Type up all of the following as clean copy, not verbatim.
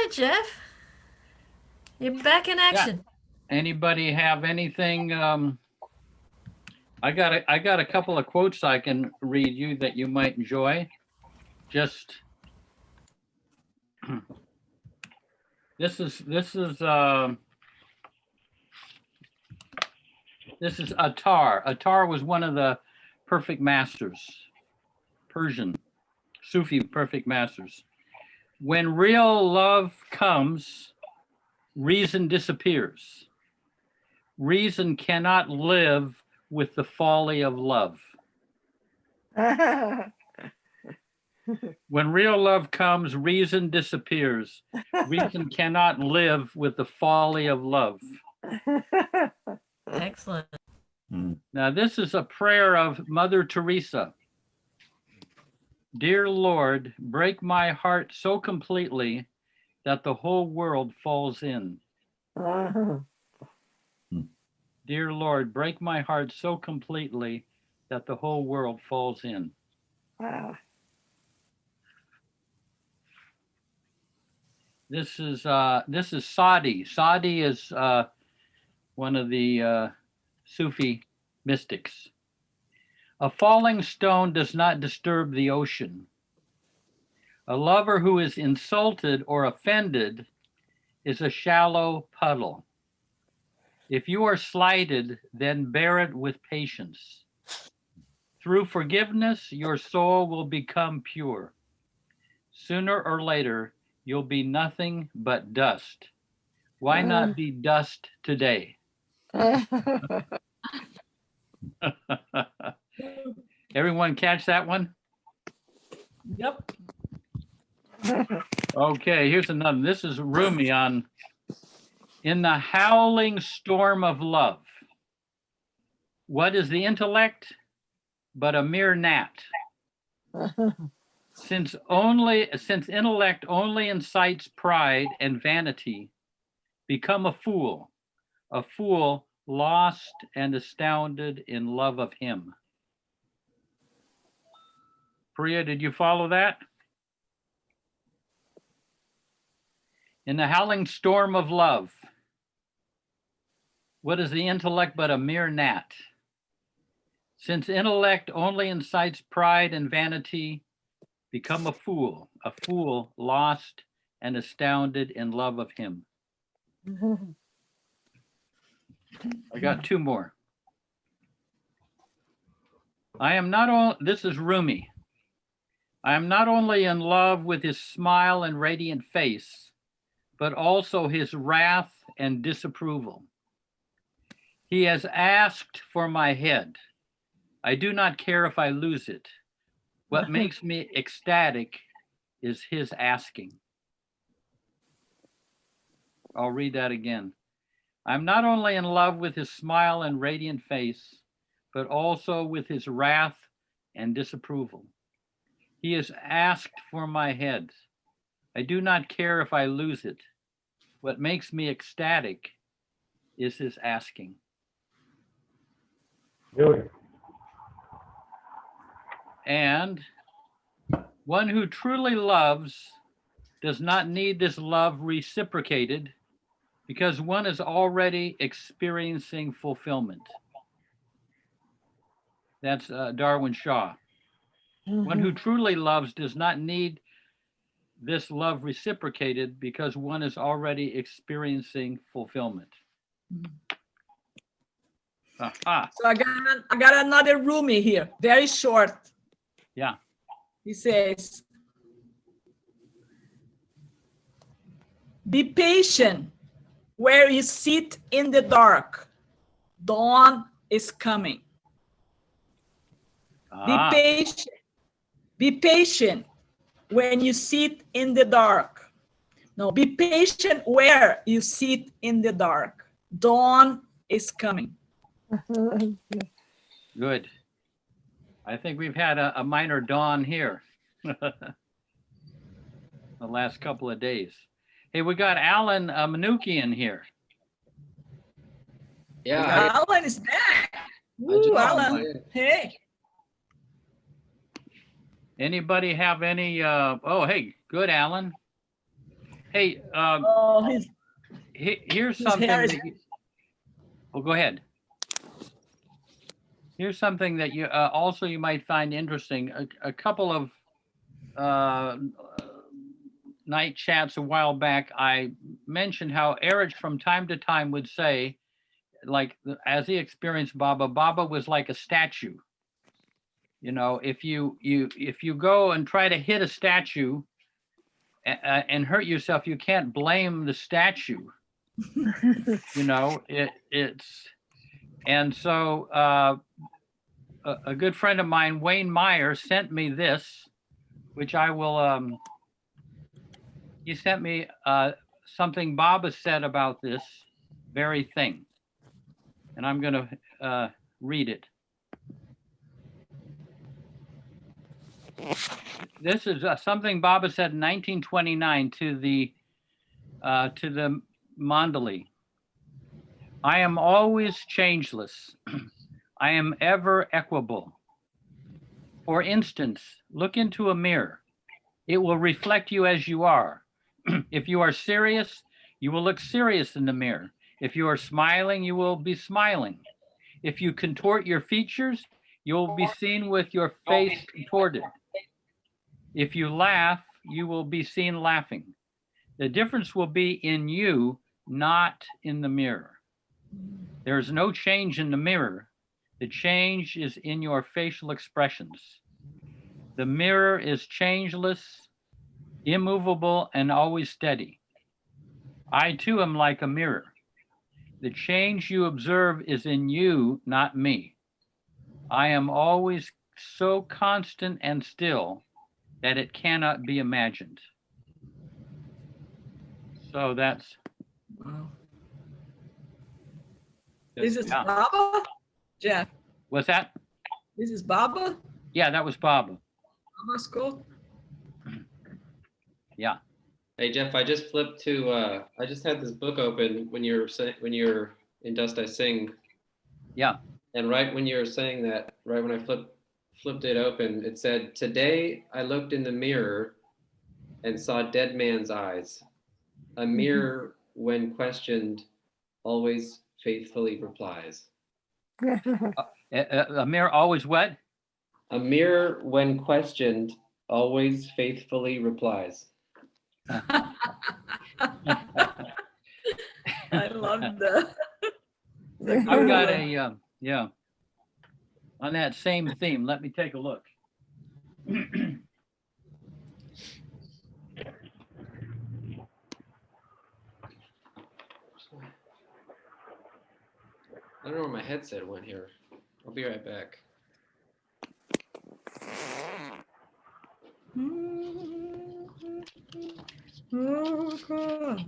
right, Jeff. You're back in Yeah. action. Anybody have anything? I got a couple of quotes I can read you that you might enjoy. Just this is Attar. Attar was one of the perfect masters, Persian Sufi perfect masters. When real love comes, reason disappears. Reason cannot live with the folly of love. When real love comes, reason disappears. Reason cannot live with the folly of love. Excellent. Now, this is a prayer of Mother Teresa. Dear Lord, break my heart so completely that the whole world falls in. Dear Lord, break my heart so completely that the whole world falls in. Wow. This is Sadi. Sadi is one of the Sufi mystics. A falling stone does not disturb the ocean. A lover who is insulted or offended is a shallow puddle. If you are slighted, then bear it with patience. Through forgiveness, your soul will become pure. Sooner or later, you'll be nothing but dust. Why not be dust today? Everyone catch that one? Yep. Okay, here's another. This is Rumi on In the Howling Storm of Love. What is the intellect but a mere gnat? Since intellect only incites pride and vanity, become a fool lost and astounded in love of him. Priya, did you follow that? In the howling storm of love, what is the intellect but a mere gnat? Since intellect only incites pride and vanity, become a fool lost and astounded in love of him. I got two more. This is Rumi. I am not only in love with his smile and radiant face, but also his wrath and disapproval. He has asked for my head. I do not care if I lose it. What makes me ecstatic is his asking. I'll read that again. I'm not only in love with his smile and radiant face, but also with his wrath and disapproval. He has asked for my head. I do not care if I lose it. What makes me ecstatic is his asking. Good. And one who truly loves does not need this love reciprocated because one is already experiencing fulfillment. That's Darwin Shaw. One who truly loves does not need this love reciprocated because one is already experiencing fulfillment. Aha. So I got another Rumi here, very short. Yeah. He says, be patient where you sit in the dark. Dawn is coming. Ah. Be patient. Be patient when you sit in the dark. No, be patient where you sit in the dark. Dawn is coming. Good. I think we've had a minor dawn here the last couple of days. Hey, we got Alan Manukian here. Yeah. Alan is back. Ooh, Alan. Hey. Anybody have any? Oh, hey, good, Alan. Hey, Oh, here's his hair something is. that you, well, go ahead. Here's something that you also you might find interesting. A couple of night chats a while back, I mentioned how Erich from time to time would say, like, as he experienced Baba, Baba was like a statue. You know, if you go and try to hit a statue and hurt yourself, you can't blame the statue. You know, it's and so a good friend of mine, Wayne Meyer, sent me this, which I will. He sent me something Baba said about this very thing, and I'm going to read it. This is something Baba said in 1929 to the Mandali. I am always changeless. I am ever equable. For instance, look into a mirror. It will reflect you as you are. If you are serious, you will look serious in the mirror. If you are smiling, you will be smiling. If you contort your features, you will be seen with your face contorted. If you laugh, you will be seen laughing. The difference will be in you, not in the mirror. There is no change in the mirror. The change is in your facial expressions. The mirror is changeless, immovable, and always steady. I too am like a mirror. The change you observe is in you, not me. I am always so constant and still that it cannot be imagined. So that's. Wow. This is Yeah. Baba? Jeff, What's that? this is Baba? Yeah, that was Baba. Baba's quote? Yeah. Hey Jeff, I just flipped to. I just had this book open when you're in Dust I Sing, Yeah. and right when you were saying that, right when I flipped it open, it said, "Today I looked in the mirror and saw dead man's eyes. A mirror, when questioned, always faithfully replies." Amir always what? A mirror, when questioned, always faithfully replies. I love that. I've got a, yeah, on that same theme. Let me take a look. I don't know where my headset went here. I'll be right back. Oh, God.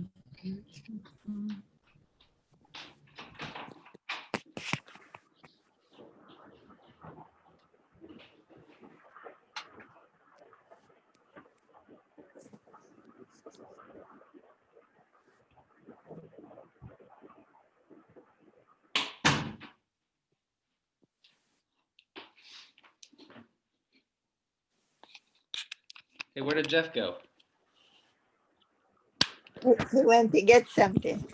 Hey, where did Jeff go? He went to get something.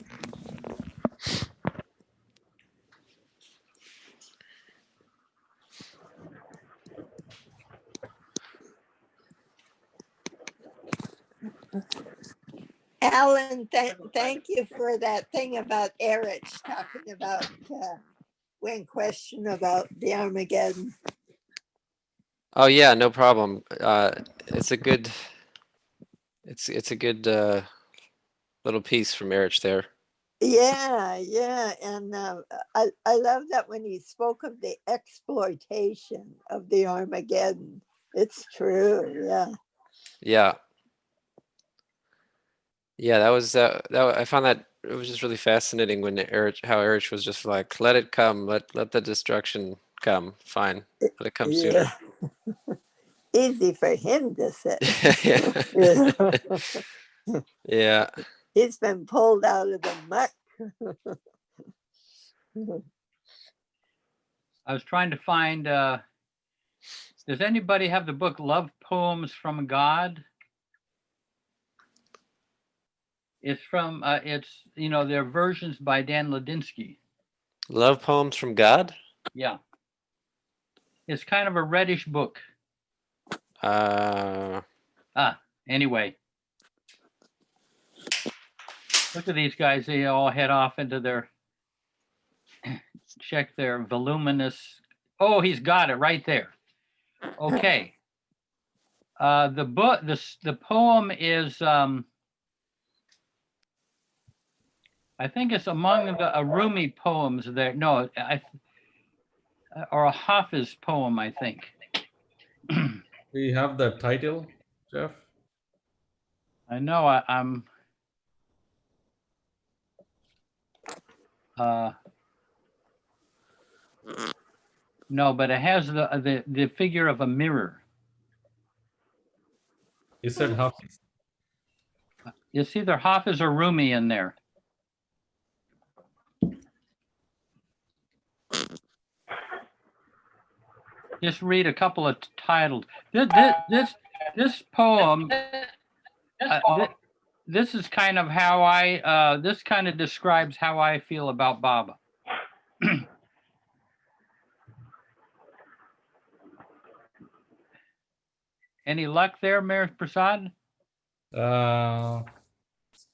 Alan, thank you for that thing about Erich talking about when questioned about the Armageddon. Oh yeah, no problem. It's a good little piece from Erich there. Yeah, and I love that when he spoke of the exploitation of the Armageddon. It's true, yeah. Yeah, that was I found that it was just really fascinating when how Erich was just like, let it come, let the destruction come, fine, let it come sooner. Easy for him to say. Yeah. He's been pulled out of the muck. I was trying to find, does anybody have the book Love Poems from God? It's from, it's, they're versions by Dan Ladinsky. Love poems from God? Yeah. It's kind of a reddish book. Anyway. Look at these guys. They all head off into their, check their voluminous. Oh, he's got it right there. Okay. The book, the poem is, I think it's among the Rumi poems there. No, or a Hafiz poem, I think. We have the title, Jeff. I know I'm. No, but it has the figure of a mirror. You said Hafiz. It's either Hafiz or Rumi in there. Just read a couple of titles. This poem. This is kind of how I. This kind of describes how I feel about Baba. Any luck there, Mayor Prasad? Still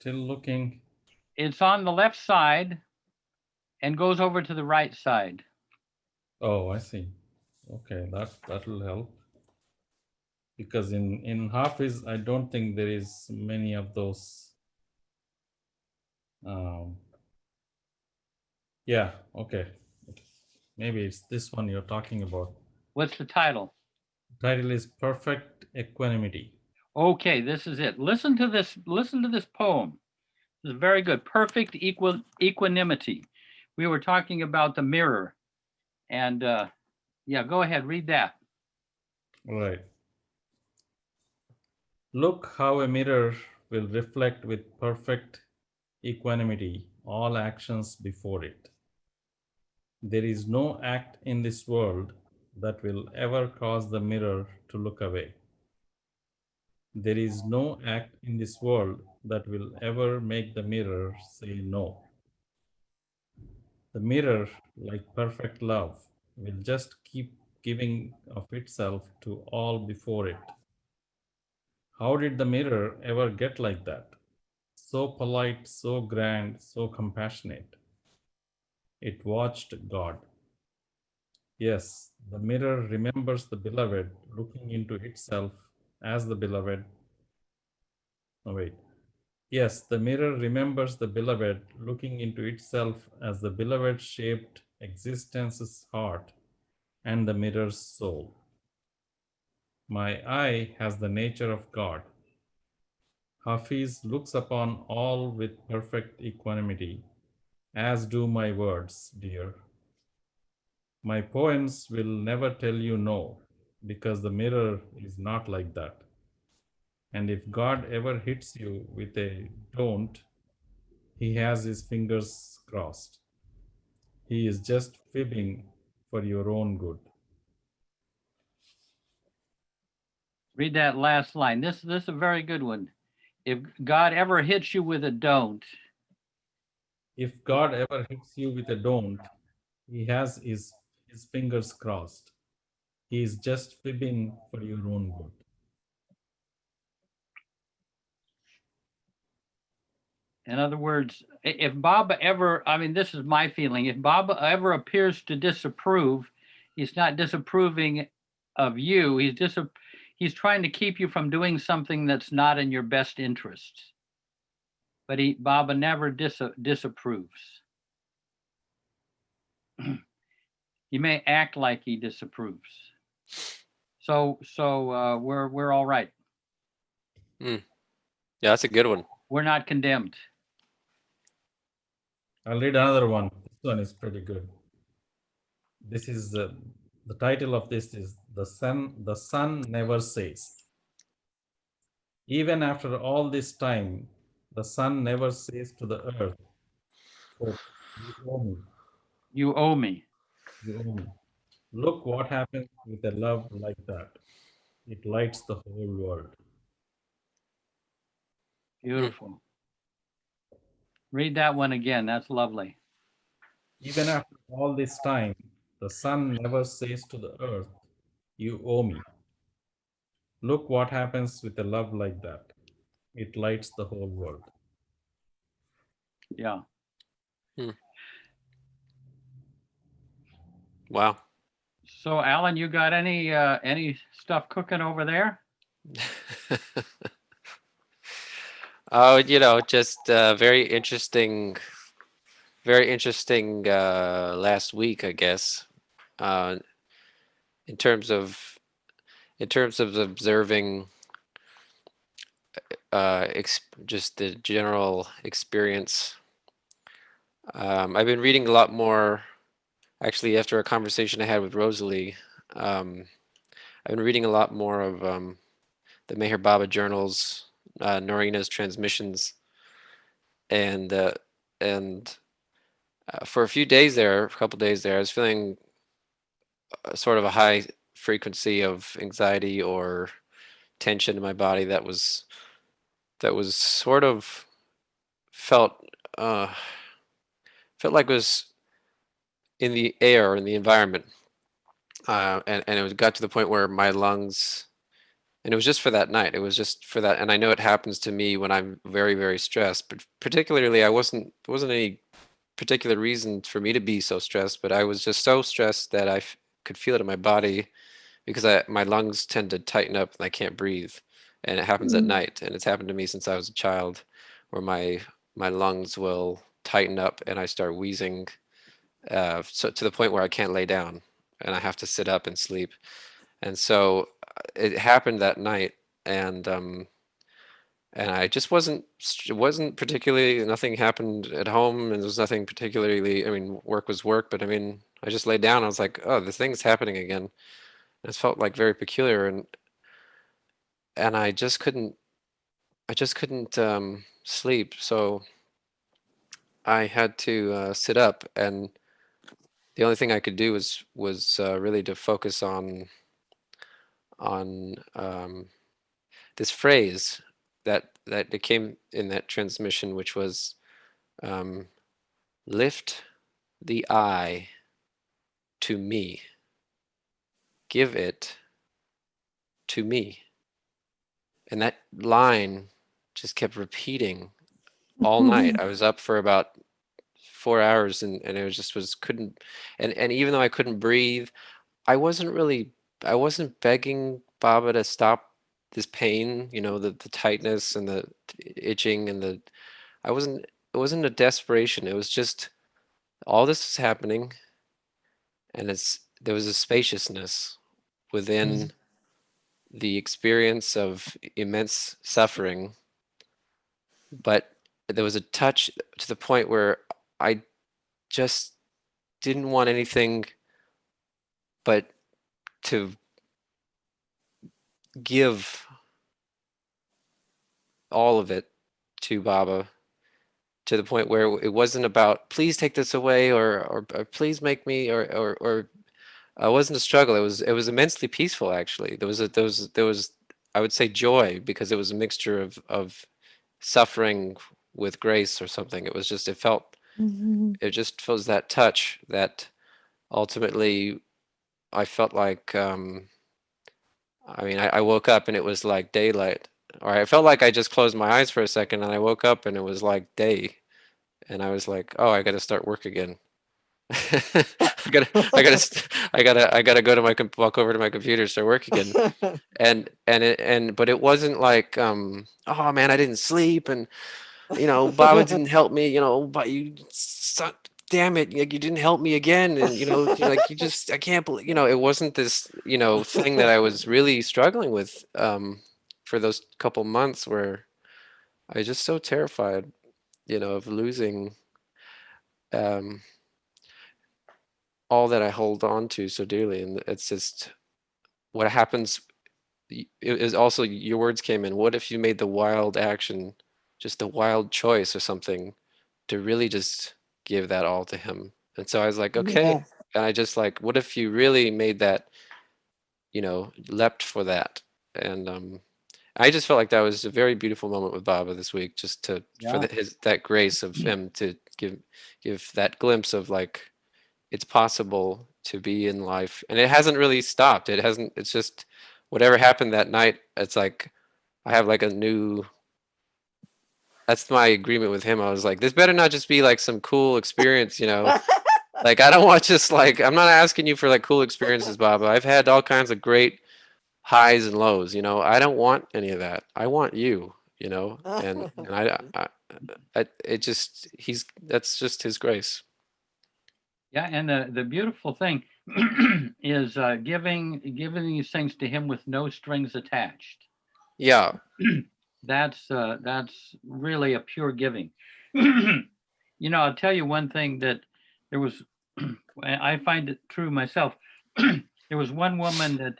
looking. It's on the left side and goes over to the right side. Oh, I see. Okay, that will help. Because in Hafiz, I don't think there is many of those. Yeah, okay. Maybe it's this one you're talking about. What's the title? Title is Perfect Equanimity. Okay, this is it. Listen to this poem. This is very good. Perfect equanimity. We were talking about the mirror. And yeah, go ahead, read that. All right. Look how a mirror will reflect with perfect equanimity all actions before it. There is no act in this world that will ever cause the mirror to look away. There is no act in this world that will ever make the mirror say no. The mirror, like perfect love, will just keep giving of itself to all before it. How did the mirror ever get like that? So polite, so grand, so compassionate. It watched God. Yes, the mirror remembers the beloved looking into itself as the beloved. Oh, wait. Yes, the mirror remembers the beloved looking into itself as the beloved shaped existence's heart and the mirror's soul. My eye has the nature of God. Hafiz looks upon all with perfect equanimity, as do my words, dear. My poems will never tell you no, because the mirror is not like that. And if God ever hits you with a don't, he has his fingers crossed. He is just fibbing for your own good. Read that last line. This is a very good one. If God ever hits you with a don't. If God ever hits you with a don't, he has his fingers crossed. He is just fibbing for your own good. In other words, if Baba ever, I mean, this is my feeling, if Baba ever appears to disapprove, he's not disapproving of you. He's trying to keep you from doing something that's not in your best interests. But Baba never disapproves. He may act like he disapproves. So we're all right. Yeah, that's a good one. We're not condemned. I'll read another one. This one is pretty good. This is the title of this is The Sun Never Says. Even after all this time, the sun never says to the earth, oh, you owe me. You owe me. You owe me. Look what happens with a love like that. It lights the whole world. Beautiful. Read that one again. That's lovely. Even after all this time, the sun never says to the earth, "You owe me." Look what happens with a love like that. It lights the whole world. Yeah. Wow. So Alan, you got any stuff cooking over there? Oh, just very interesting last week, I guess. Uh, in terms of observing just the general experience. I've been reading a lot more, actually, after a conversation I had with Rosalie. I've been reading a lot more of the Meher Baba journals, Noreena's transmissions, and uh, and for a few days there, a couple days there, I was feeling sort of a high frequency of anxiety or tension in my body that was sort of felt uh, felt like it was in the air, in the environment, and it got to the point where my lungs, and it was just for that night. It was just for that, and I know it happens to me when I'm very, very stressed. But particularly, there wasn't any particular reason for me to be so stressed, but I was just so stressed that could feel it in my body because my lungs tend to tighten up and I can't breathe, and it happens at night, and it's happened to me since I was a child, where my lungs will tighten up and I start wheezing, so to the point where I can't lay down and I have to sit up and sleep. And so it happened that night, and I just it wasn't particularly, nothing happened at home, and there was nothing particularly, I mean, work was work, but I mean, I just laid down. I was like, oh, this thing's happening again. And it felt like very peculiar, and I just couldn't sleep. So I had to sit up, and the only thing I could do was really to focus on this phrase that it came in that transmission, which was, um, lift the eye to me, give it to me. And that line just kept repeating all night. I was up for about 4 hours, and it was couldn't, and even though I couldn't breathe, I wasn't really, I wasn't begging Baba to stop this pain, the tightness and the itching and I wasn't, it wasn't a desperation. It was just all this is happening, and there was a spaciousness within the experience of immense suffering, but there was a touch to the point where I just didn't want anything but to give all of it to Baba, to the point where it wasn't about please take this away, or please make me, or it wasn't a struggle. It was immensely peaceful, actually. There was I would say joy, because it was a mixture of suffering with grace or something. It was just, it just feels that touch that ultimately I felt like, I mean, I woke up and it was like daylight, or I felt like I just closed my eyes for a second and I woke up and it was like day, and I was like, oh, I got to start work again. I gotta go to walk over to my computer, start work again. But it wasn't like, oh man, I didn't sleep, and Baba didn't help me, but you suck, damn it, like, you didn't help me again, and like, I can't believe, it wasn't this, thing that I was really struggling with, for those couple months, where I was just so terrified, of losing, um, all that I hold on to so dearly. And it's just what happens. It is also, your words came in. What if you made the wild action, just the wild choice or something, to really just give that all to him? And so I was like, okay. Yeah. And I just like, what if you really made that, leapt for that? And I just felt like that was a very beautiful moment with Baba this week, just to for Yeah. that grace of him to give that glimpse of like it's possible to be in life, and it hasn't really stopped. It hasn't. It's just whatever happened that night. It's like I have like a new. That's my agreement with him. I was like, this better not just be like some cool experience, you know. Like I don't want just like I'm not asking you for like cool experiences, Baba. I've had all kinds of great highs and lows, you know. I don't want any of that. I want you, you know. And it just that's just his grace. Yeah, and the beautiful thing is giving these things to him with no strings attached. Yeah. That's really a pure giving. You know, I'll tell you one thing that there was. I find it true myself. There was one woman that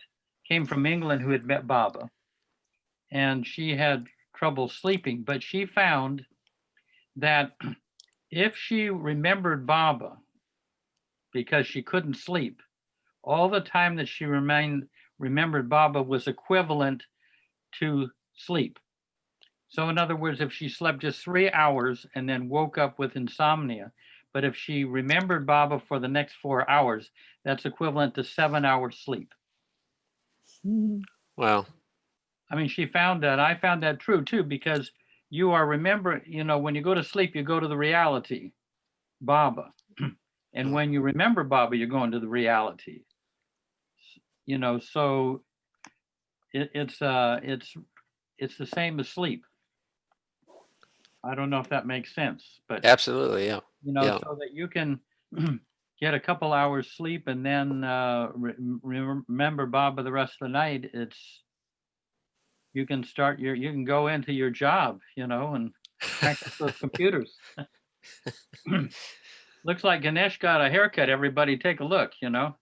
came from England who had met Baba, and she had trouble sleeping, but she found that if she remembered Baba, because she couldn't sleep, all the time that she remembered Baba was equivalent to sleep. So in other words, if she slept just 3 hours and then woke up with insomnia, but if she remembered Baba for the next 4 hours, that's equivalent to 7 hours sleep. Wow. I mean, she found that. I found that true too, because you are remembering, you know, when you go to sleep, you go to the reality, Baba. And when you remember Baba, you're going to the reality. You know, so it's the same as sleep. I don't know if that makes sense, but Absolutely, yeah. you know, Yeah. so that you can get a couple hours sleep and then remember Baba the rest of the night. You can you can go into your job, you know, and practice those computers. Looks like Ganesh got a haircut. Everybody take a look, you know.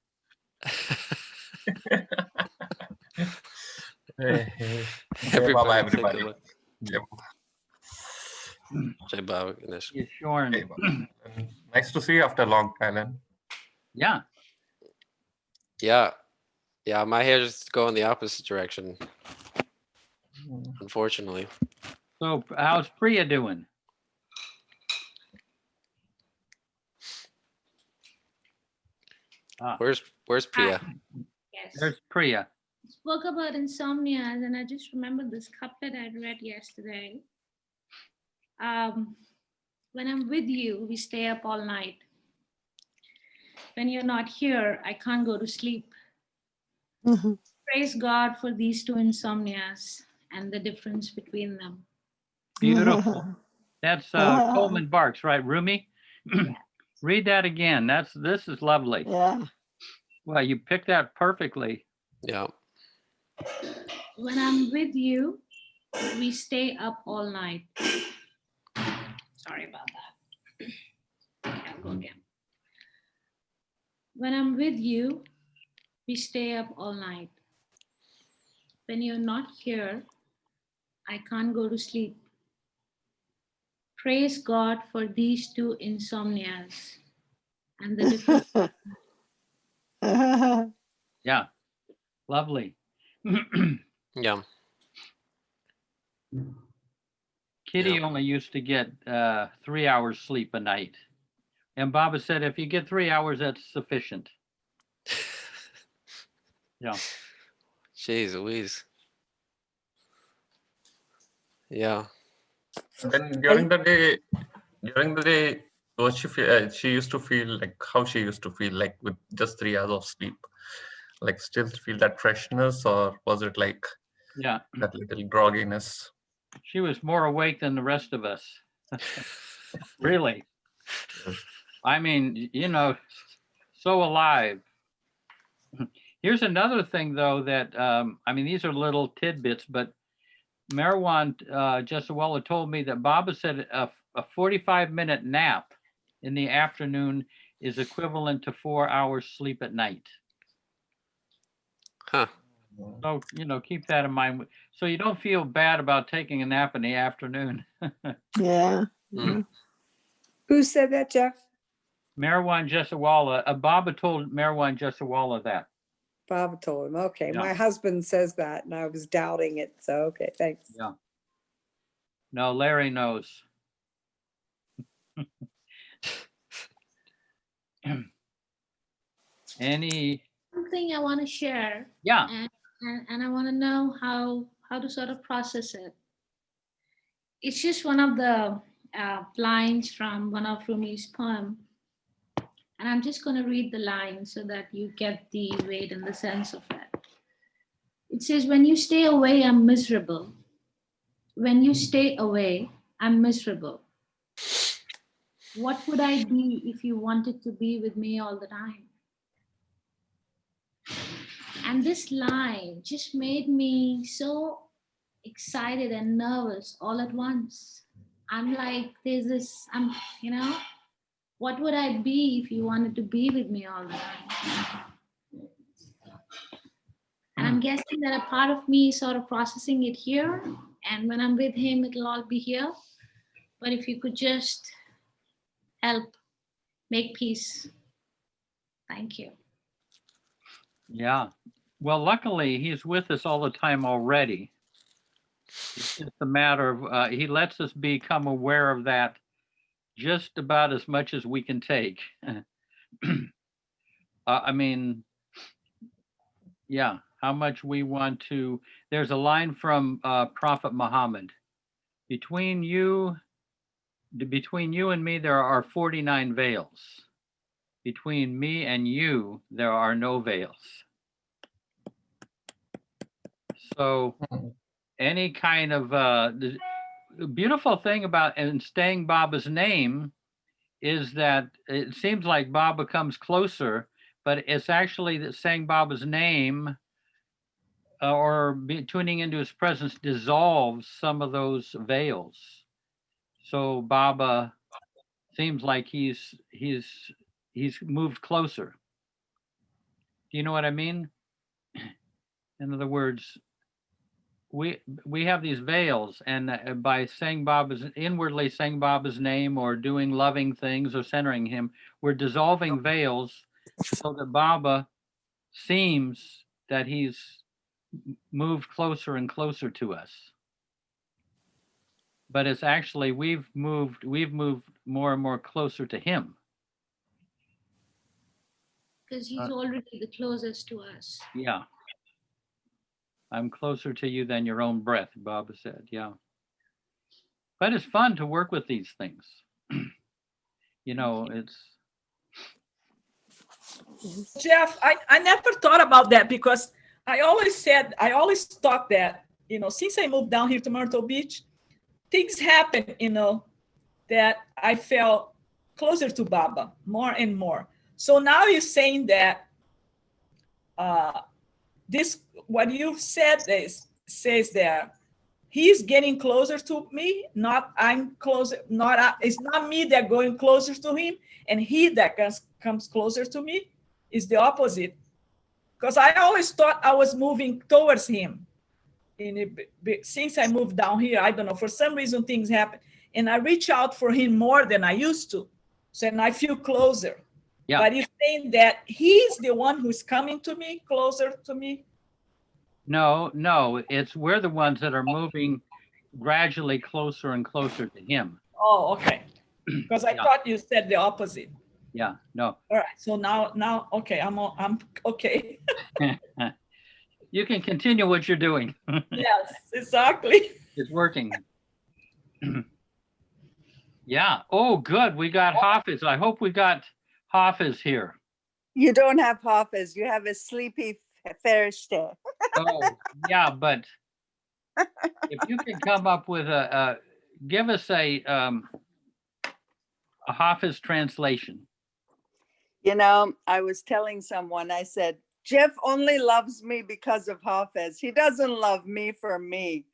Hey, hey. Jai Baba, Everybody take a everybody. look. Jai Jai Baba Ganesh. He's shorn. Jai Baba. And nice to see you after a long time. Alan. Yeah. Yeah. Yeah, my hair just go in the opposite direction, unfortunately. So how's Priya doing? Where's Priya? Yes. There's Priya. Spoke about insomnia, and I just remembered this couplet I read yesterday. When I'm with you, we stay up all night. When you're not here, I can't go to sleep. Praise God for these two insomnias and the difference between them. Beautiful. That's Coleman Barks, right, Rumi? Read that again. This is lovely. Yeah. Well, you picked that perfectly. Yeah. When I'm with you, we stay up all night. Sorry about that. Okay, I'll go again. When I'm with you, we stay up all night. When you're not here, I can't go to sleep. Praise God for these two insomnias and the difference. Yeah. Lovely. Yeah. Kitty only used to get 3 hours sleep a night. And Baba said, if you get 3 hours, that's sufficient. Yeah. Jeez Louise. Yeah. Then during the day, was she used to feel like how she used to feel like with just 3 hours of sleep, like still feel that freshness, or was it like Yeah. that little grogginess? She was more awake than the rest of us. Really. I mean, you know, so alive. Here's another thing, though, that, I mean, these are little tidbits, but Marwan Jesawala told me that Baba said a 45-minute nap in the afternoon is equivalent to 4 hours sleep at night. Huh. So, you know, keep that in mind. So you don't feel bad about taking a nap in the afternoon. Yeah. Who said that, Jeff? Marwan Jesawala, Baba told Marwan Jesawala that. Baba told him. Okay, Yeah. my husband says that, and I was doubting it. So okay, thanks. Yeah. No, Larry knows. Any, Something I want to share, yeah, and I want to know how to sort of process it. It's just one of the lines from one of Rumi's poem, and I'm just going to read the line so that you get the weight and the sense of it. It says, "When you stay away, I'm miserable. When you stay away, I'm miserable. What would I be if you wanted to be with me all the time?" And this line just made me so excited and nervous all at once. I'm like, what would I be if you wanted to be with me all the time? And I'm guessing that a part of me is sort of processing it here. And when I'm with him, it'll all be here. But if you could just help make peace. Thank you. yeah. Well, luckily, he's with us all the time already. It's just a matter of, he lets us become aware of that just about as much as we can take. I mean, yeah, how much we want to. There's a line from Prophet Muhammad. Between you and me, there are 49 veils. Between me and you, there are no veils. So any kind of the beautiful thing about and staying Baba's name is that it seems like Baba comes closer, but it's actually that saying Baba's name tuning into his presence dissolves some of those veils. So Baba seems like he's moved closer. Do you know what I mean? In other words, we have these veils, and by saying inwardly saying Baba's name or doing loving things or centering him, we're dissolving veils so that Baba seems that he's moved closer and closer to us. But it's actually we've moved more and more closer to him. Because he's already the closest to us. Yeah. I'm closer to you than your own breath, Baba said. Yeah. But it's fun to work with these things. It's. Jeff, I never thought about that because I always thought that, since I moved down here to Myrtle Beach, things happen, that I felt closer to Baba more and more. So now you're saying that what you said says that he's getting closer to me, not I'm closer, it's not me that going closer to him and he that comes closer to me. Is the opposite. Because I always thought I was moving towards him. Since I moved down here, I don't know, for some reason things happen. And I reach out for him more than I used to. So and I feel closer. Yeah. But you're saying that he's the one who's coming to me, closer to me? No, we're the ones that are moving gradually closer and closer to him. Oh, okay. Because I thought you said the opposite. Yeah, no. All right. So now, okay, I'm okay. You can continue what you're doing. Yes, exactly. It's working. Yeah. Oh, good. We got Hafiz. I hope we got Hafiz here. You don't have Hafiz. You have a sleepy Thursday. Oh, yeah, but if you can come up with give us a Hafiz translation. I was telling someone, I said, Jeff only loves me because of Hafiz. He doesn't love me for me.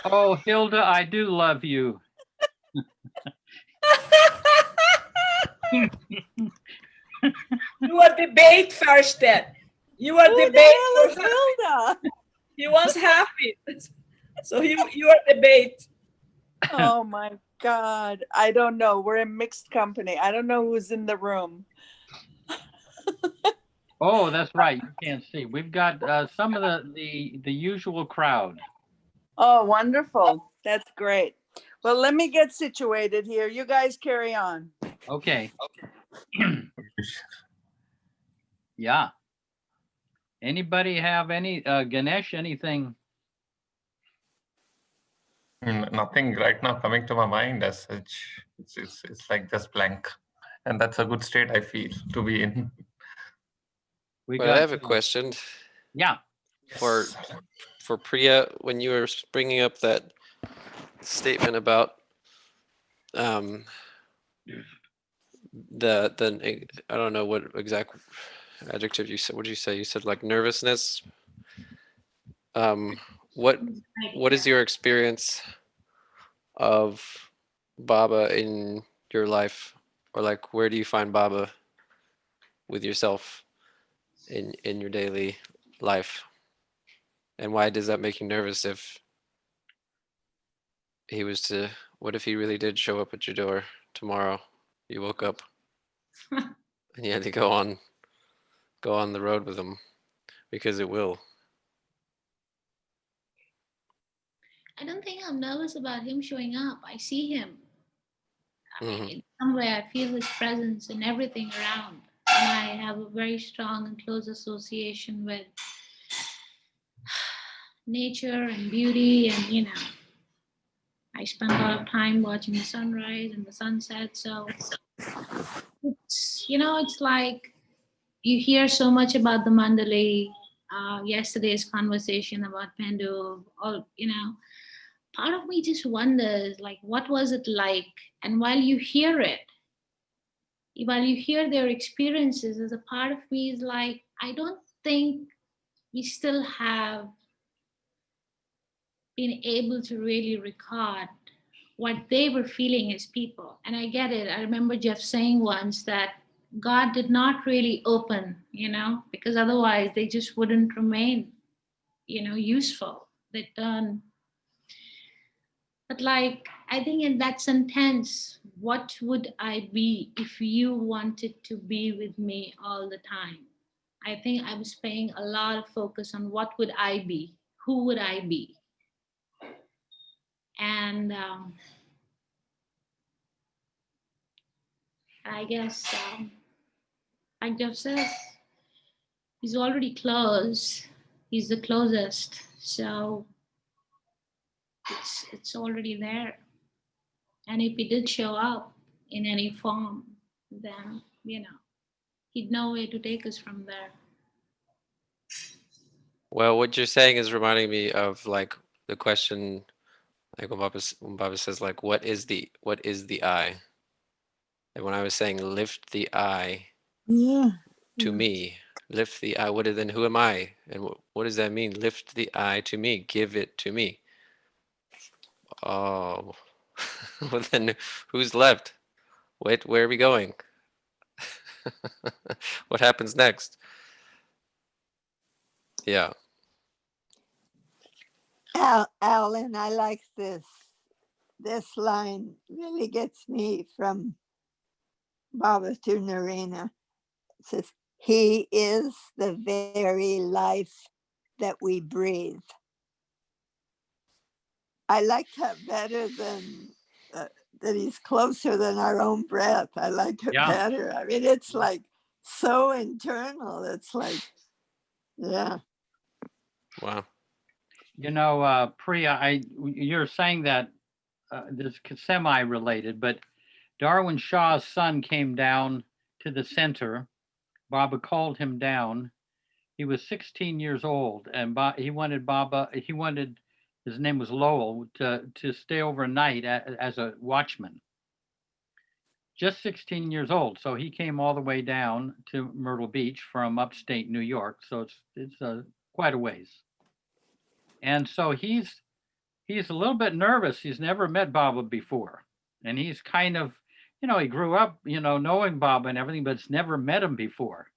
Oh, Hilda, I do love you. You are the bait, Farstead. You are the bait for Hilda. He wants happy. So you are the bait. Oh my God. I don't know. We're in mixed company. I don't know who's in the room. Oh, that's right. You can't see. We've got some of the usual crowd. Oh, wonderful. That's great. Well, let me get situated here. You guys carry on. Okay. Yeah. Anybody have any Ganesh? Anything? Nothing right now coming to my mind as such. It's like just blank, and that's a good state I feel to be in. We Well, I got. have a question Yeah. for Priya. When you were bringing up that statement about the I don't know what exact adjective you said. What did you say? You said like nervousness. What is your experience of Baba in your life, or like where do you find Baba with yourself in your daily life, and why does that make you nervous if he was to? What if he really did show up at your door tomorrow? You woke up and you had to go on the road with him, because it will. I don't think I'm nervous about him showing up. I see him. Mhm. In some way, I feel his presence in everything around. And I have a very strong and close association with nature and beauty. And, I spend a lot of time watching the sunrise and the sunset. So it's like you hear so much about the Mandalay, yesterday's conversation about Pandu, part of me just wonders, like, what was it like? And while you hear their experiences, there's a part of me is like, I don't think we still have been able to really record what they were feeling as people. And I get it. I remember Jeff saying once that God did not really open, because otherwise they just wouldn't remain, useful. They turn. But like, I think in that sentence, what would I be if you wanted to be with me all the time? I think I was paying a lot of focus on what would I be? Who would I be? And I guess, like Jeff says, he's already close. He's the closest. So it's already there. And if he did show up in any form, then, he'd know where to take us from there. Well, what you're saying is reminding me of like the question, like when Baba says like, what is the I? And when I was saying lift the I Yeah. to me, lift the I. Then who am I? And what does that mean? Lift the I to me, give it to me. Oh, well then who's left? Wait, where are we going? What happens next? Yeah. Alan, I like this. This line really gets me from Baba to Narina. It says, he is the very life that we breathe. I like that better than that he's closer than our own breath. I like it better. I mean, it's like so internal. It's like, yeah. Wow. Priya, you're saying that this is semi-related, but Darwin Shaw's son came down to the center. Baba called him down. He was 16 years old, and he wanted his name was Lowell, to stay overnight as a watchman. Just 16 years old, so he came all the way down to Myrtle Beach from upstate New York. So it's quite a ways, and so he's a little bit nervous. He's never met Baba before, and he's kind of, he grew up, knowing Baba and everything, but it's never met him before.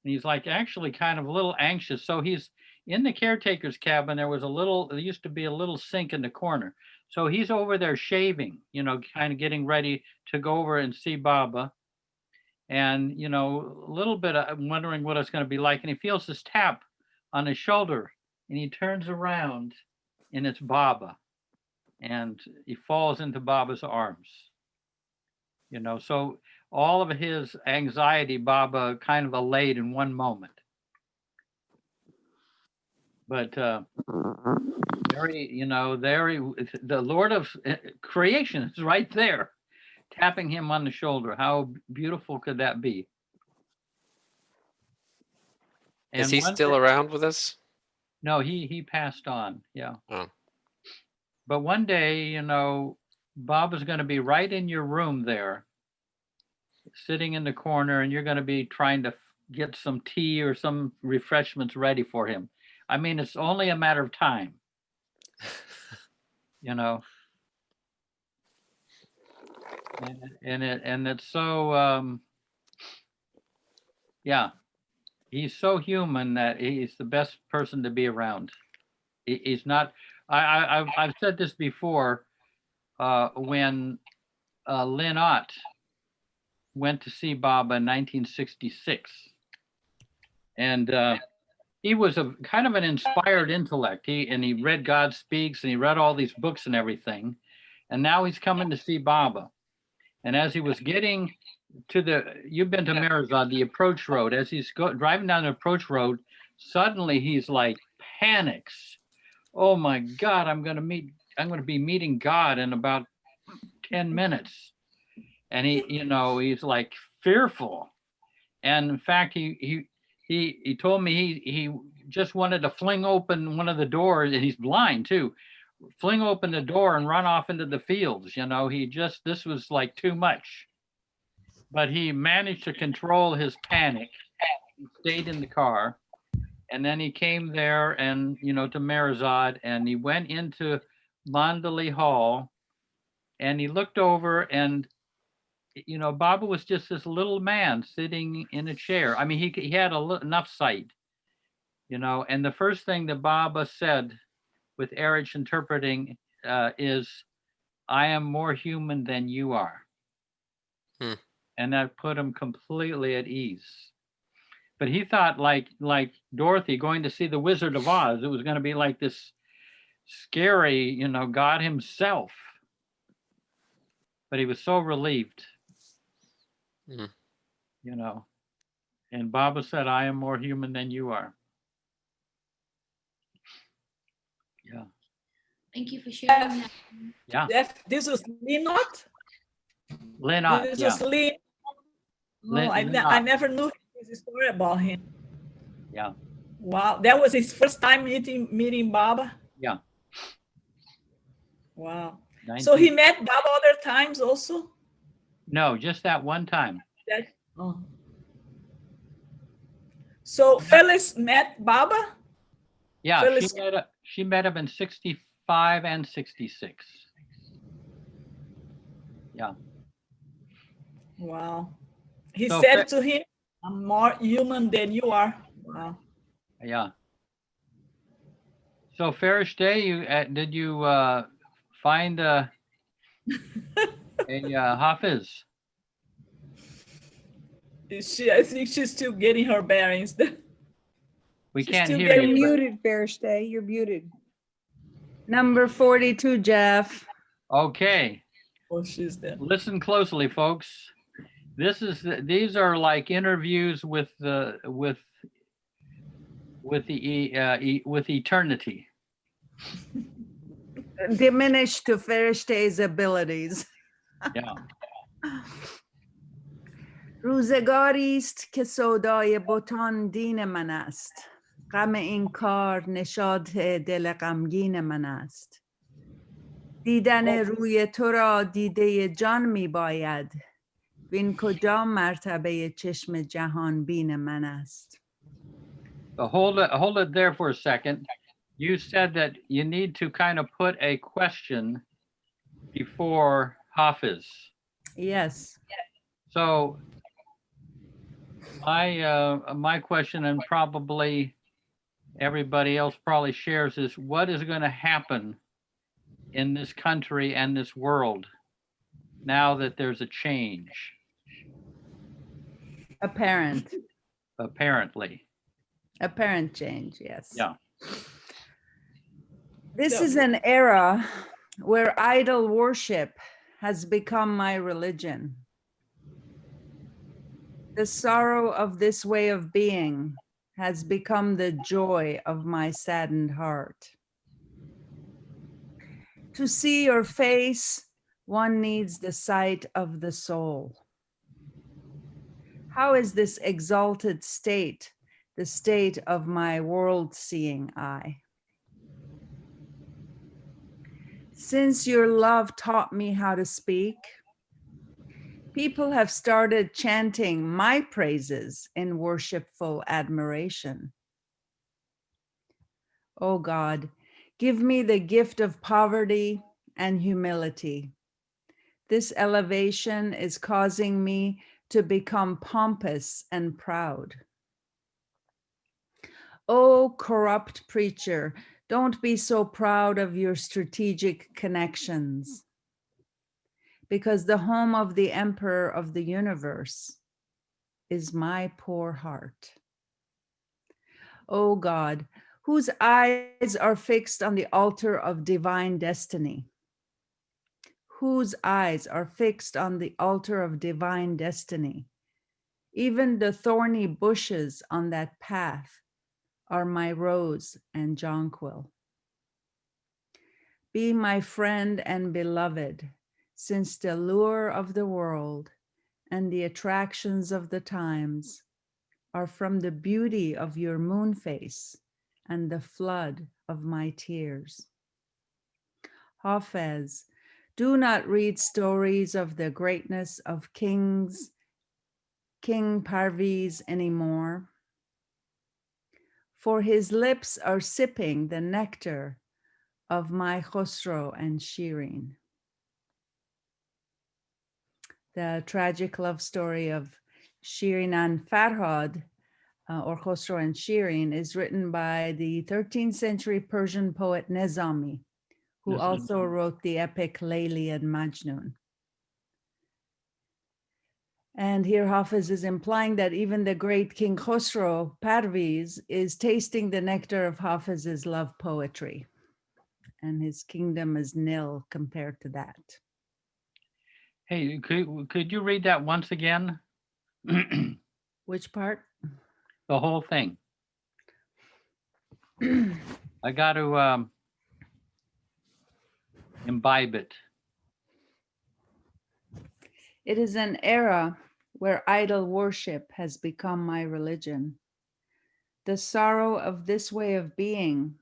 And he's like actually kind of a little anxious. So he's in the caretaker's cabin. There used to be a little sink in the corner. So he's over there shaving, kind of getting ready to go over and see Baba. and you know, a little bit wondering what it's going to be like, and he feels this tap on his shoulder, and he turns around, and it's Baba, and he falls into Baba's arms. You know, so all of his anxiety, Baba kind of allayed in one moment. But very, you know, the Lord of creation is right there, tapping him on the shoulder. How beautiful could that be? Is And he one still day, around with us? no, he passed on. Yeah. Oh. But one day, you know, Baba's going to be right in your room there, sitting in the corner, and you're going to be trying to get some tea or some refreshments ready for him. I mean, it's only a matter of time, you know. And it's so yeah, he's so human that he's the best person to be around. He's not. I've said this before. When Lynn Ott went to see Baba in 1966, and he was a kind of an inspired intellect. He read God Speaks, and he read all these books and everything, and now he's coming to see Baba. And as he was getting to you've been to Marizad, the approach road, as he's driving down the approach road, suddenly he's like panics. Oh my God, I'm going to be meeting God in about 10 minutes. And he's like fearful. And in fact, he told me he just wanted to fling open one of the doors, and he's blind too. Fling open the door and run off into the fields. You know, this was like too much. But he managed to control his panic. He stayed in the car, and then he came there and, you know, to Marizad, and he went into Mandali Hall, and he looked over, and, you know, Baba was just this little man sitting in a chair. I mean, he had enough sight, you know, and the first thing that Baba said with Erich interpreting is, "I am more human than you are." Hmm. And that put him completely at ease. But he thought, like Dorothy going to see the Wizard of Oz, it was going to be like this scary, you know, God himself. But he was so relieved, Hmm. you know. And Baba said, "I am more human than you are." Yeah. Thank you for sharing that. Yeah. This was Linot. Lynn Ott, This yeah. was Lin. No, I Ott. never knew this story about him. Yeah. Wow, that was his first time meeting Baba. Yeah. Wow. So 19 he met Baba other times also. No, just that one time. Oh. So Phyllis met Baba. Yeah, Phyllis. she met him in 65 and 66. Yeah. Wow. He So said to him, "I'm more human than you are." Wow. Yeah. So Farishte, did you find a Hafiz? I think she's still getting her bearings. We She's can't still hear You're getting you. muted, Fairstay. You're muted. Number 42, Jeff. Okay. Oh, she's there. Listen closely, folks. These are like interviews with eternity. Diminished to Fairstay's abilities. Yeah. روزگاری است که سودای بتان دین من است. غم این کار نشاط دل غمگین من است. دیدن روی تو را دیده جان می باید. وین کجا مرتبه چشم جهان بین من است. Hold it there for a second. You said that you need to kind of put a question before Hafiz. Yes. So my question, and probably everybody else probably shares, is what is going to happen in this country and this world now that there's a change? Apparent. apparently. Apparent change, yes. Yeah. This So- is an era where idol worship has become my religion. The sorrow of this way of being has become the joy of my saddened heart. To see your face, one needs the sight of the soul. How is this exalted state the state of my world-seeing eye? Since your love taught me how to speak, people have started chanting my praises in worshipful admiration. Oh God, give me the gift of poverty and humility. This elevation is causing me to become pompous and proud. Oh, corrupt preacher, don't be so proud of your strategic connections, because the home of the emperor of the universe is my poor heart. Oh God, whose eyes are fixed on the altar of divine destiny, whose eyes are fixed on the altar of divine destiny. Even the thorny bushes on that path are my rose and jonquil. Be my friend and beloved, since the lure of the world and the attractions of the times are from the beauty of your moon face and the flood of my tears. Hafez, do not read stories of the greatness of King Parviz anymore, for his lips are sipping the nectar of my Khosrow and Shirin. The tragic love story of Shirin and Farhad, or Khosrow and Shirin, is written by the 13th century Persian poet Nizami, who also wrote the epic Layli and Majnun. And here Hafiz is implying that even the great King Khosrow Parviz is tasting the nectar of Hafiz's love poetry, and his kingdom is nil compared to that. Hey, could you read that once again? Which part? The whole thing. I got to imbibe it. It is an era where idol worship has become my religion. The sorrow of this way of being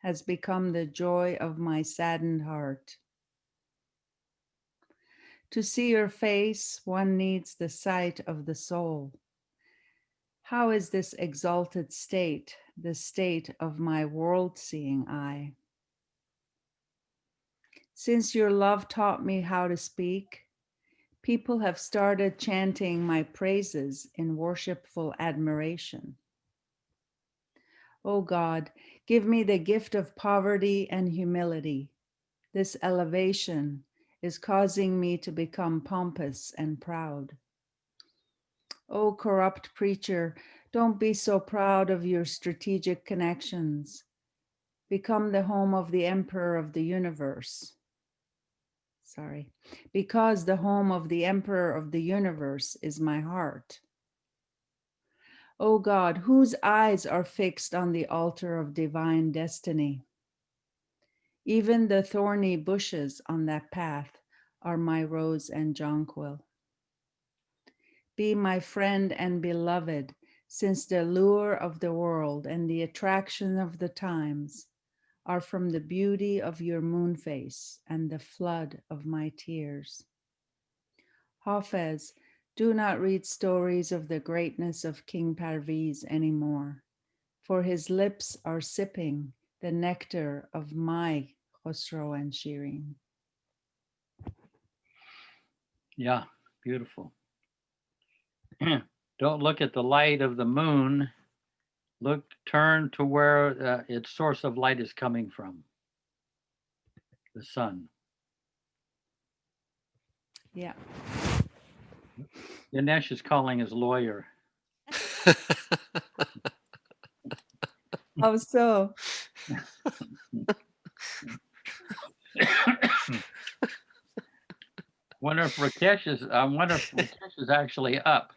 has become the joy of my saddened heart. To see your face, one needs the sight of the soul. How is this exalted state the state of my world-seeing eye? Since your love taught me how to speak, people have started chanting my praises in worshipful admiration. Oh God, give me the gift of poverty and humility. This elevation is causing me to become pompous and proud. Oh corrupt preacher, don't be so proud of your strategic connections. Become the home of the emperor of the universe. Because the home of the emperor of the universe is my heart. O God, whose eyes are fixed on the altar of divine destiny. Even the thorny bushes on that path are my rose and jonquil. Be my friend and beloved, since the lure of the world and the attraction of the times are from the beauty of your moon face and the flood of my tears. Hafez, do not read stories of the greatness of King Parviz anymore, for his lips are sipping the nectar of my Khosrow and Shirin. Yeah, beautiful. Don't look at the light of the moon. Turn to where its source of light is coming from, the sun. Yeah. Ganesh is calling his lawyer. How so? Wonder if Rakesh is. I wonder if Rakesh is actually up.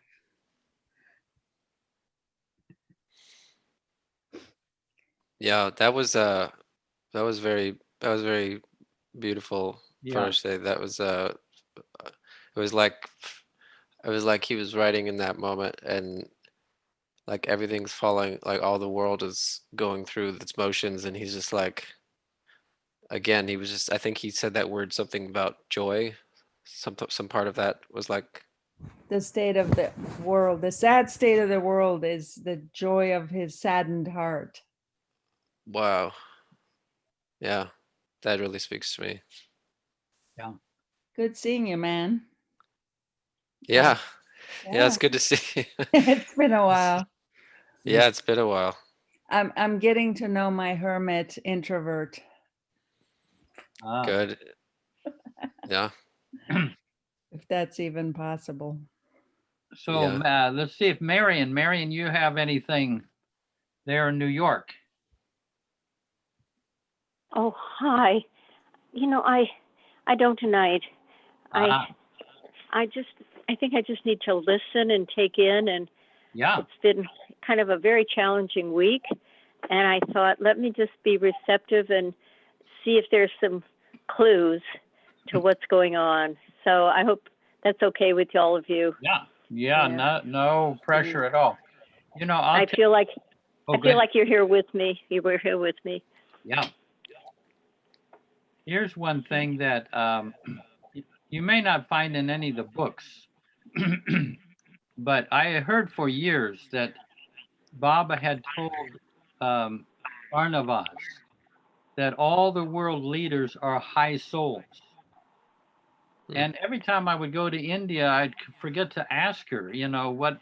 Yeah, that was very beautiful Yeah. first day. That was it was like he was writing in that moment, and like everything's falling, like all the world is going through its motions, and he's just like, again, he was just, I think he said that word, something about joy. Some part of that was like, The state of the world, the sad state of the world is the joy of his saddened heart. wow. Yeah, that really speaks to me. Yeah. Good seeing you, man. Yeah. Yeah, Yeah. it's good to see you. It's been a while. Yeah, it's been a while. I'm getting to know my hermit introvert. Ah. Good. Yeah. If that's even possible. So Yeah. let's see if Marion, you have anything there in New York? Oh, hi. You know, I don't tonight. Ah, I think I just need to listen and take in, and yeah. it's been kind of a very challenging week, and I thought, let me just be receptive and see if there's some clues to what's going on. So I hope that's okay with all of you. Yeah. Yeah. No pressure at all. You know, I feel like Oh, I feel like you're here with me. You were here with me. Yeah. Here's one thing that you may not find in any of the books, but I heard for years that Baba had told Arnavaz that all the world leaders are high souls. And every time I would go to India, I'd forget to ask her, you know, what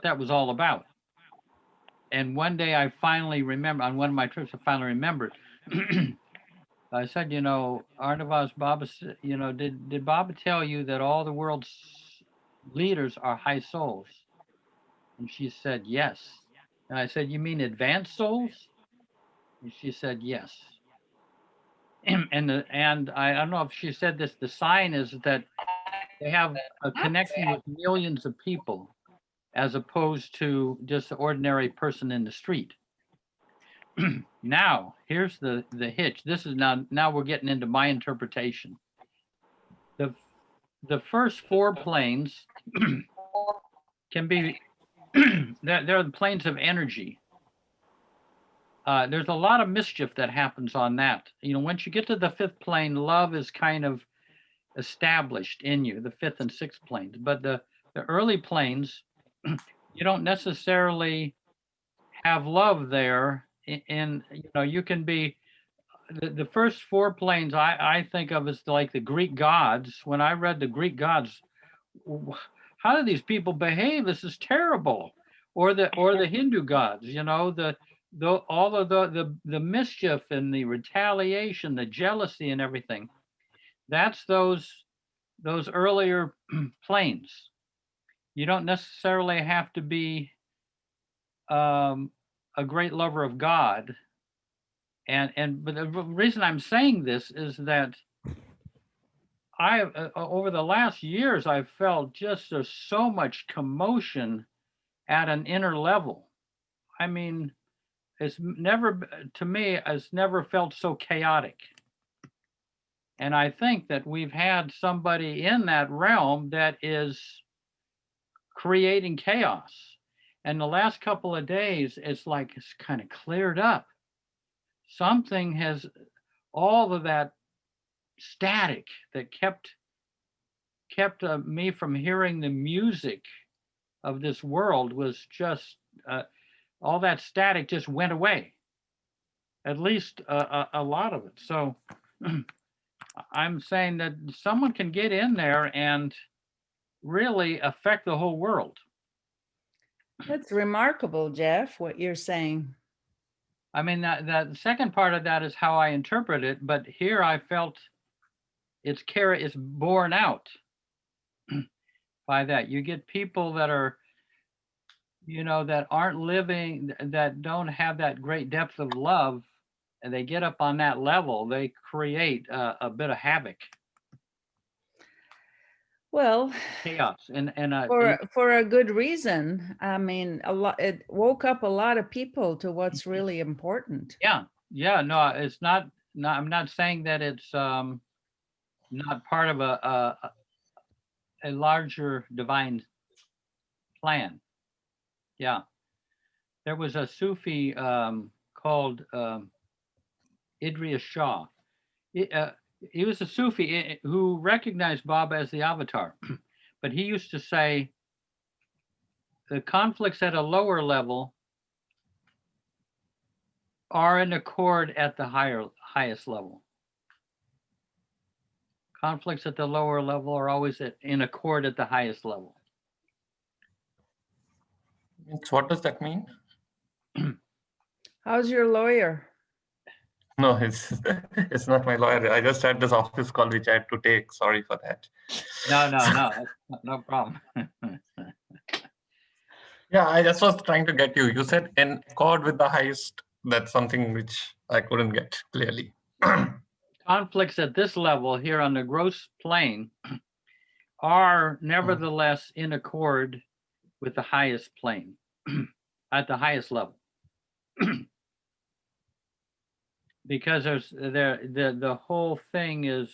that was all about. And one day I finally remember, on one of my trips, I finally remembered. I said, you know, Arnavaz, Baba, you know, did Baba tell you that all the world's leaders are high souls? And she said, yes. And I said, you mean advanced souls? And she said, yes. And I don't know if she said this, the sign is that they have a connection with millions of people as opposed to just the ordinary person in the street. Now, here's the hitch. This is now we're getting into my interpretation. The first four planes can be they're the planes of energy. There's a lot of mischief that happens on that. You know, once you get to the fifth plane, love is kind of established in you, the fifth and sixth planes. But the early planes, you don't necessarily have love there. In you know, you can be the first four planes I think of as like the Greek gods. When I read the Greek gods, how do these people behave? This is terrible. Or the Hindu gods, you know, all of the mischief and the retaliation, the jealousy and everything. That's those earlier planes. You don't necessarily have to be a great lover of God. But the reason I'm saying this is that I over the last years I've felt just there's so much commotion at an inner level. I mean, it's never to me it's never felt so chaotic. And I think that we've had somebody in that realm that is creating chaos. And the last couple of days, it's like it's kind of cleared up. Something has all of that static that kept me from hearing the music of this world was just all that static just went away. At least a lot of it. So I'm saying that someone can get in there and really affect the whole world. That's remarkable, Jeff, what you're saying. I mean, that second part of that is how I interpret it, but here I felt it's borne out by that. You get people that are that aren't living, that don't have that great depth of love, and they get up on that level, they create a bit of havoc, Well, chaos, and for a good reason. I mean, it woke up a lot of people to what's really important. yeah. No, it's not. No, I'm not saying that it's not part of a larger divine plan. Yeah, there was a Sufi called Idris Shah. He, uh, he was a Sufi who recognized Baba as the avatar, but he used to say the conflicts at a lower level are in accord at the highest level. Conflicts at the lower level are always in accord at the highest level. What does that mean? How's your lawyer? No, it's not my lawyer. I just had this office call which I had to take. Sorry for that. No problem. Yeah, I just was trying to get you. You said in accord with the highest. That's something which I couldn't get clearly. Conflicts at this level here on the gross plane are nevertheless in accord with the highest plane at the highest level. Because the whole thing is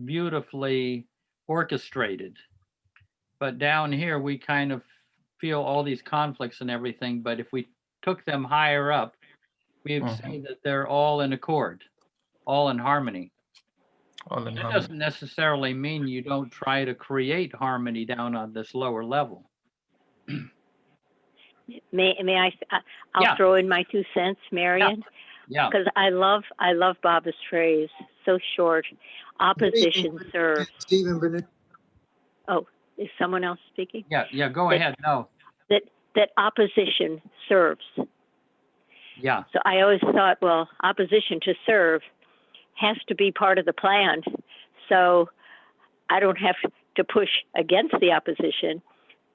beautifully orchestrated. But down here we kind of feel all these conflicts and everything, but if we took them higher up, we would say that they're all in accord, all in harmony. All in That harmony. doesn't necessarily mean you don't try to create harmony down on this lower level. May I'll Yeah. throw in my 2 cents, Marion, Yeah. because I love Baba's phrase. So short. Opposition serves. Stephen Burnett. Oh, is someone else speaking? Yeah, go ahead. No. That opposition serves. Yeah. So I always thought, well, opposition to serve has to be part of the plan. So I don't have to push against the opposition,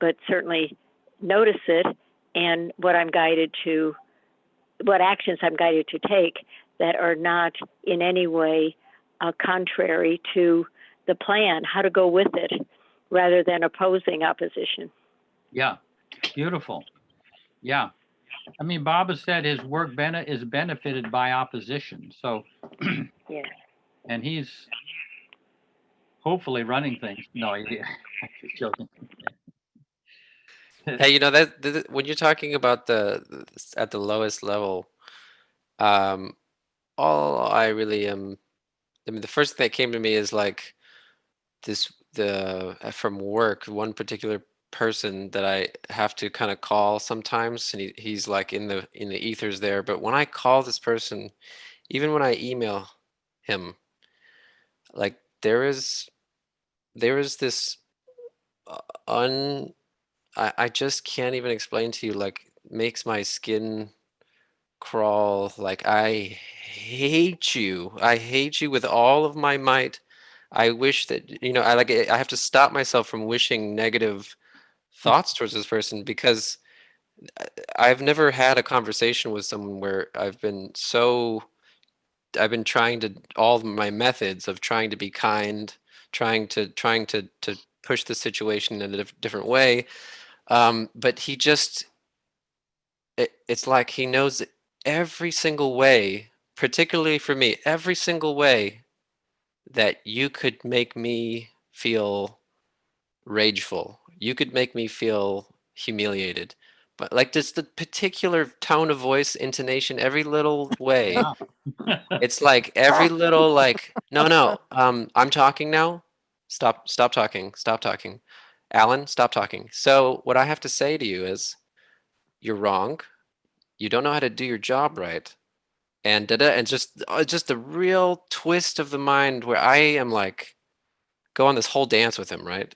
but certainly notice it and what actions I'm guided to take that are not in any way contrary to the plan, how to go with it rather than opposing opposition. Yeah. Beautiful. Yeah. I mean, Baba said his work is benefited by opposition. So, yeah. And he's hopefully running things. No, I'm just joking. Hey, that when you're talking about at the lowest level, all I really am. I mean, the first thing that came to me is like from work, one particular person that I have to kind of call sometimes, and he's like in the ethers there. But when I call this person, even when I email him, like there is this I just can't even explain to you, like makes my skin crawl. Like I hate you with all of my might. I wish that I have to stop myself from wishing negative thoughts towards this person, because I've never had a conversation with someone where I've been trying to, all of my methods of trying to be kind, trying to push the situation in a different way. But he just, it's like he knows every single way, particularly for me, every single way that you could make me feel rageful. You could make me feel humiliated. But like just the particular tone of voice, intonation, every little way. It's like every little like, no, I'm talking now. Stop talking. Stop talking. Alan, stop talking. So what I have to say to you is, you're wrong. You don't know how to do your job right. And and just the real twist of the mind where I am like, go on this whole dance with him, right?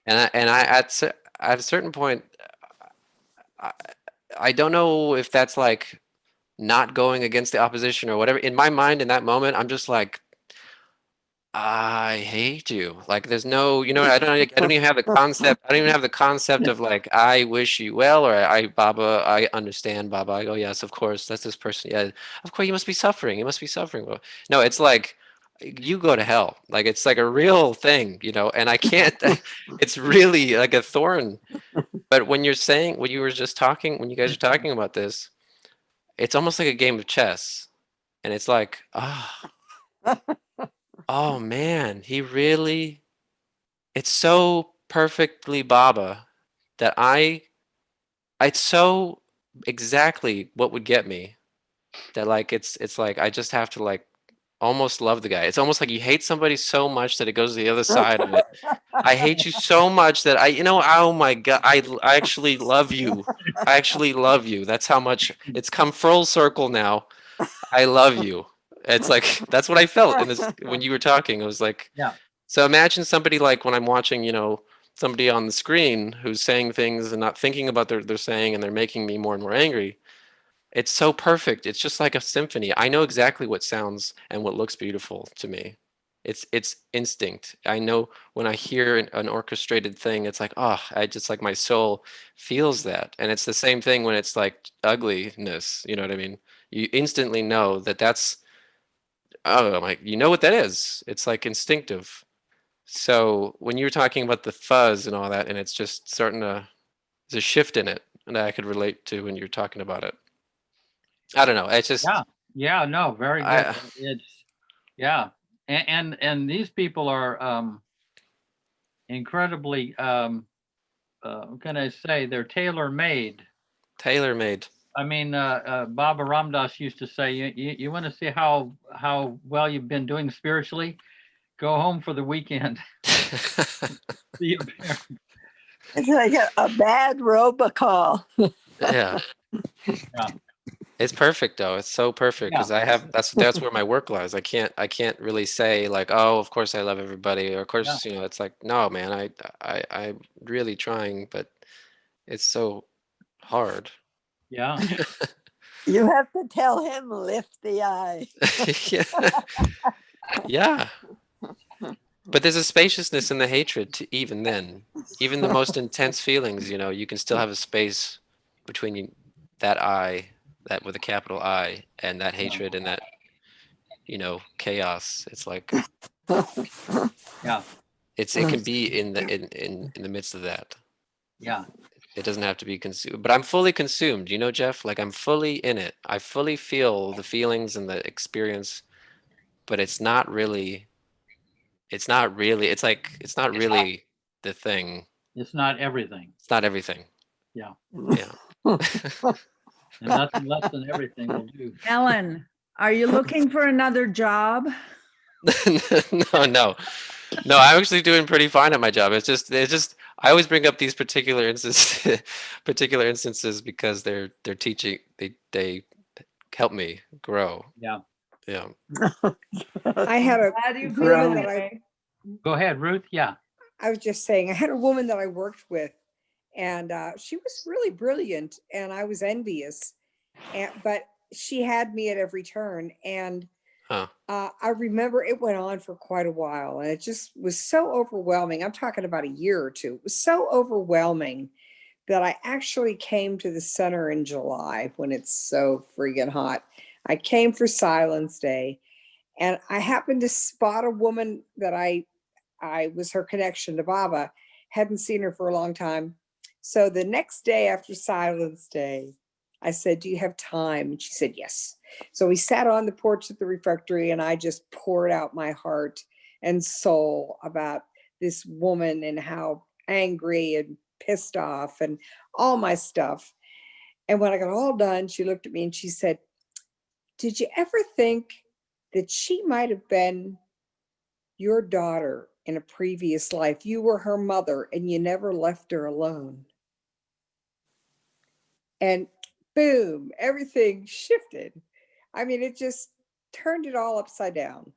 And I at a certain point, I don't know if that's like not going against the opposition or whatever. In my mind, in that moment, I'm just like, I hate you. Like there's no, I don't even have the concept. I don't even have the concept of like, I wish you well, or Baba, I understand, Baba. I go, yes, of course, that's this person. Yeah, of course, you must be suffering. You must be suffering. Well, no, it's like, you go to hell. Like it's like a real thing, and I can't, it's really like a thorn. But when you're saying, when you were just talking, when you guys are talking about this, it's almost like a game of chess. And it's like, oh man, it's so perfectly Baba that it's so exactly what would get me that like it's like I just have to like almost love the guy. It's almost like you hate somebody so much that it goes to the other side of it. I hate you so much that oh my God, I actually love you. I actually love you. That's how much it's come full circle now. I love you. It's like that's what I felt in this when you were talking. It was like, Yeah. so imagine somebody like when I'm watching, somebody on the screen who's saying things and not thinking about they're saying, and they're making me more and more angry. It's so perfect. It's just like a symphony. I know exactly what sounds and what looks beautiful to me. It's instinct. I know when I hear an orchestrated thing, it's like, oh, I just like my soul feels that. And it's the same thing when it's like ugliness. You know what I mean? You instantly know that that's, oh, like you know what that is. It's like instinctive. So when you're talking about the fuzz and all that, and it's just starting to, there's a shift in it, and I could relate to when you're talking about it. I don't know. It's just, Yeah, no, very good. I, It's yeah, and these people are incredibly what can I say? They're tailor made. tailor-made. I mean, Baba Ramdas used to say, you want to see how well you've been doing spiritually? Go home for the weekend. See a parent. It's like a bad robocall. Yeah. Yeah. It's perfect though. It's so perfect because Yeah. I have that's where my work lies. I can't really say like, oh, of course I love everybody, or of course, it's like, no, man, I'm really trying, but it's so hard. Yeah. You have to tell him lift the eye. Yeah. Yeah. But there's a spaciousness in the hatred to even then. Even the most intense feelings, you can still have a space between that I, that with a capital I, and that hatred and that, chaos. It's like Yeah. it can be in the midst of that. Yeah. It doesn't have to be consumed. But I'm fully consumed, Jeff? Like I'm fully in it. I fully feel the feelings and the experience, but it's not really it's like it's not really the thing. It's not everything. It's not everything. Yeah. Yeah. And nothing less than everything will do. Ellen, are you looking for another job? No. I'm actually doing pretty fine at my job. It's just I always bring up these particular instances because they're teaching, they help me grow. Yeah. Yeah. I had a How do you feel woman that anyway? Go ahead, Ruth. Yeah. I was just saying, I had a woman that I worked with, and she was really brilliant, and I was envious. But she had me at every turn, and Huh. I remember it went on for quite a while, and it just was so overwhelming. I'm talking about a year or two. It was so overwhelming that I actually came to the center in July when it's so friggin' hot. I came for Silence Day, and I happened to spot a woman that I was her connection to Baba. Hadn't seen her for a long time. So the next day after Silence Day, I said, do you have time? And she said, yes. So we sat on the porch at the refectory, and I just poured out my heart and soul about this woman and how angry and pissed off and all my stuff. And when I got all done, she looked at me and she said, did you ever think that she might have been your daughter in a previous life? You were her mother and you never left her alone. And boom, everything shifted. I mean, it just turned it all upside down.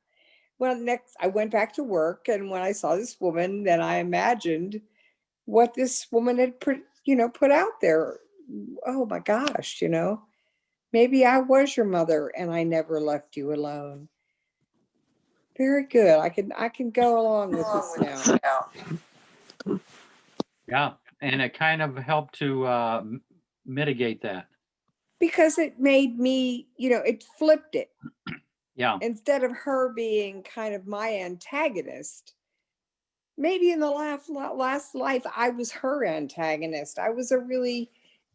Well, next I went back to work, and when I saw this woman, then I imagined what this woman had put out there. Oh my gosh, maybe I was your mother and I never left you alone. Very good. I can go along with this now. Yeah, and it kind of helped to mitigate that. Because it made me, it flipped it. Yeah. Instead of her being kind of my antagonist, maybe in the last life, I was her antagonist. I was a really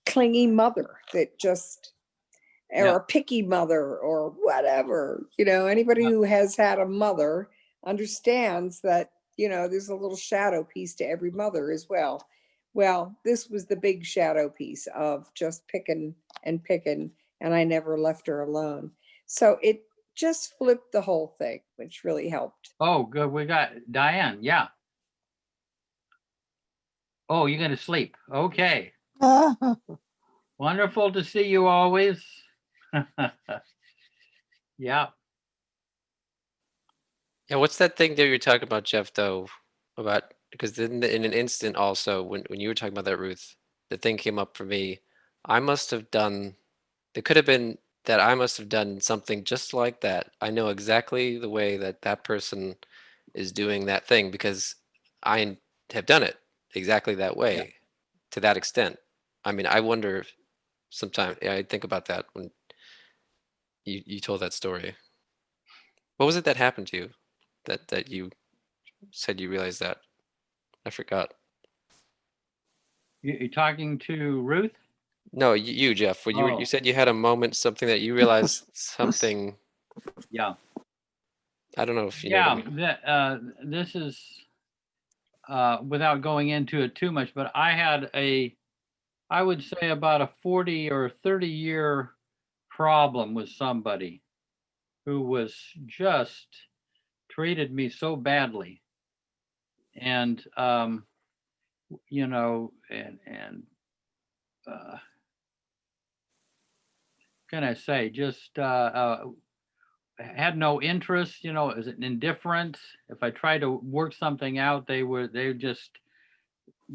clingy mother that just, or a picky mother or whatever. Anybody who has had a mother understands that, there's a little shadow piece to every mother as well. Well, this was the big shadow piece of just picking and picking, and I never left her alone. So it just flipped the whole thing, which really helped. Oh, good. We got Diane. Yeah. Oh, you're going to sleep. Okay. Wonderful to see you always. Yeah. Yeah, what's that thing that you're talking about, Jeff, though? About because then in an instant also when you were talking about that, Ruth, the thing came up for me. I must have done, it could have been that I must have done something just like that. I know exactly the way that that person is doing that thing because I have done it exactly that way to that extent. I mean, I wonder sometimes, I think about that when you told that story. What was it that happened to you that you said you realized that? I forgot. You're talking to Ruth? No, you Jeff. When you said you had a moment, something that you realized something. Yeah. I don't know if you know what I mean. Yeah. This is without going into it too much, but I would say about a 40 or 30-year problem with somebody who was just treated me so badly. And, can I say, just had no interest, is it indifferent? If I tried to work something out, they just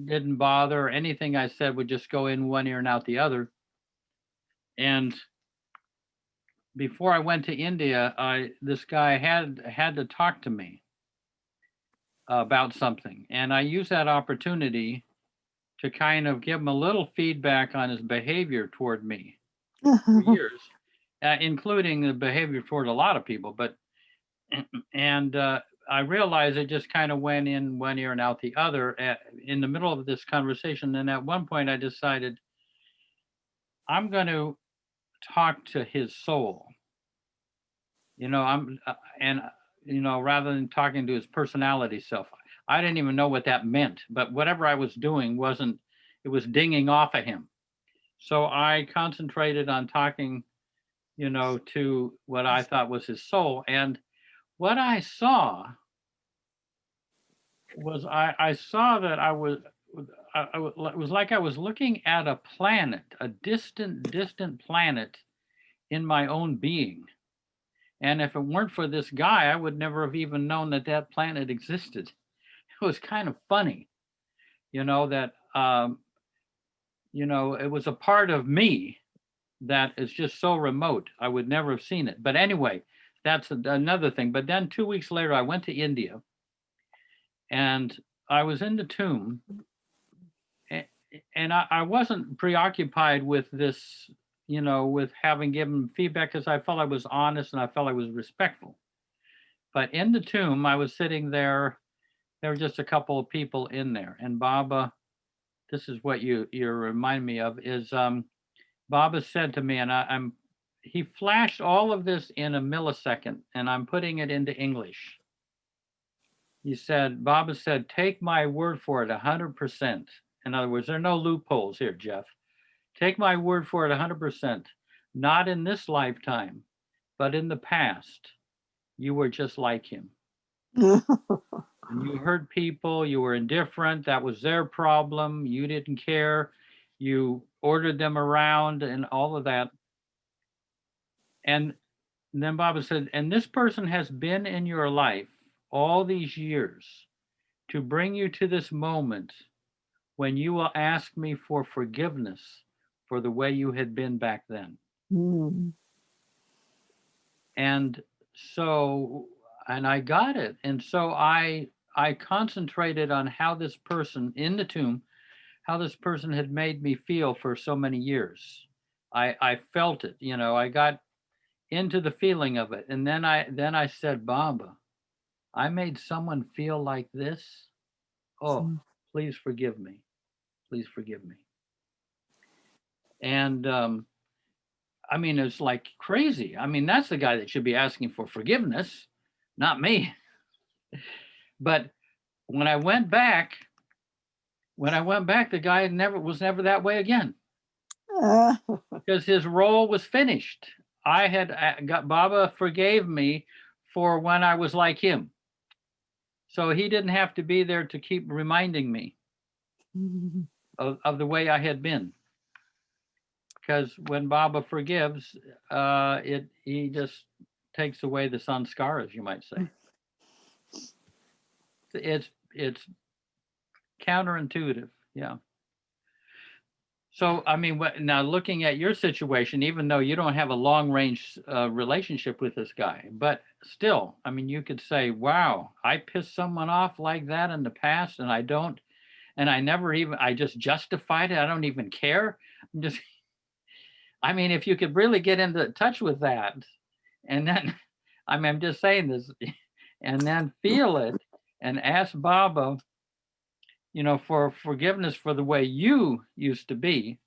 didn't bother. Anything I said would just go in one ear and out the other. And before I went to India, this guy had to talk to me about something, and I used that opportunity to kind of give him a little feedback on his behavior toward me for years, including the behavior toward a lot of people. But and I realized it just kind of went in one ear and out the other in the middle of this conversation. And at one point, I decided I'm going to talk to his soul. Rather than talking to his personality self. I didn't even know what that meant, but whatever I was doing it was dinging off of him. So I concentrated on talking, to what I thought was his soul. And what I saw was I saw that it was like I was looking at a planet, a distant planet in my own being. And if it weren't for this guy, I would never have even known that that planet existed. It was kind of funny, that, it was a part of me that is just so remote. I would never have seen it. But anyway, that's another thing. But then 2 weeks later, I went to India and I was in the tomb. And I wasn't preoccupied with this, with having given feedback because I felt I was honest and I felt I was respectful. But in the tomb, I was sitting there. There were just a couple of people in there. And Baba, this is what you remind me of, is Baba said to me, and he flashed all of this in a millisecond, and I'm putting it into English. Baba said, take my word for it 100%. In other words, there are no loopholes here, Jeff. Take my word for it 100%. Not in this lifetime, but in the past, you were just like him. You hurt people, you were indifferent, that was their problem, you didn't care, you ordered them around and all of that. And then Baba said, and this person has been in your life all these years to bring you to this moment when you will ask me for forgiveness for the way you had been back then. And so and I got it. And so I concentrated on how this person in the tomb, how this person had made me feel for so many years. I felt it, you know, I got into the feeling of it. And then I said, Baba, I made someone feel like this. Oh, please forgive me. Please forgive me. And I mean, it's like crazy. I mean, that's the guy that should be asking for forgiveness, not me. But when I went back, the guy was never that way again, because his role was finished. I had got Baba forgave me for when I was like him. So he didn't have to be there to keep reminding me of the way I had been. Because when Baba forgives, he just takes away the sanskaras, you might say. It's counterintuitive, yeah. So I mean, now looking at your situation, even though you don't have a long range relationship with this guy, but still, I mean, you could say, wow, I pissed someone off like that in the past, and I don't, and I just justified it. I don't even care. I'm just, I mean, if you could really get into touch with that, and then, I mean, I'm just saying this, and then feel it and ask Baba, you know, for forgiveness for the way you used to be,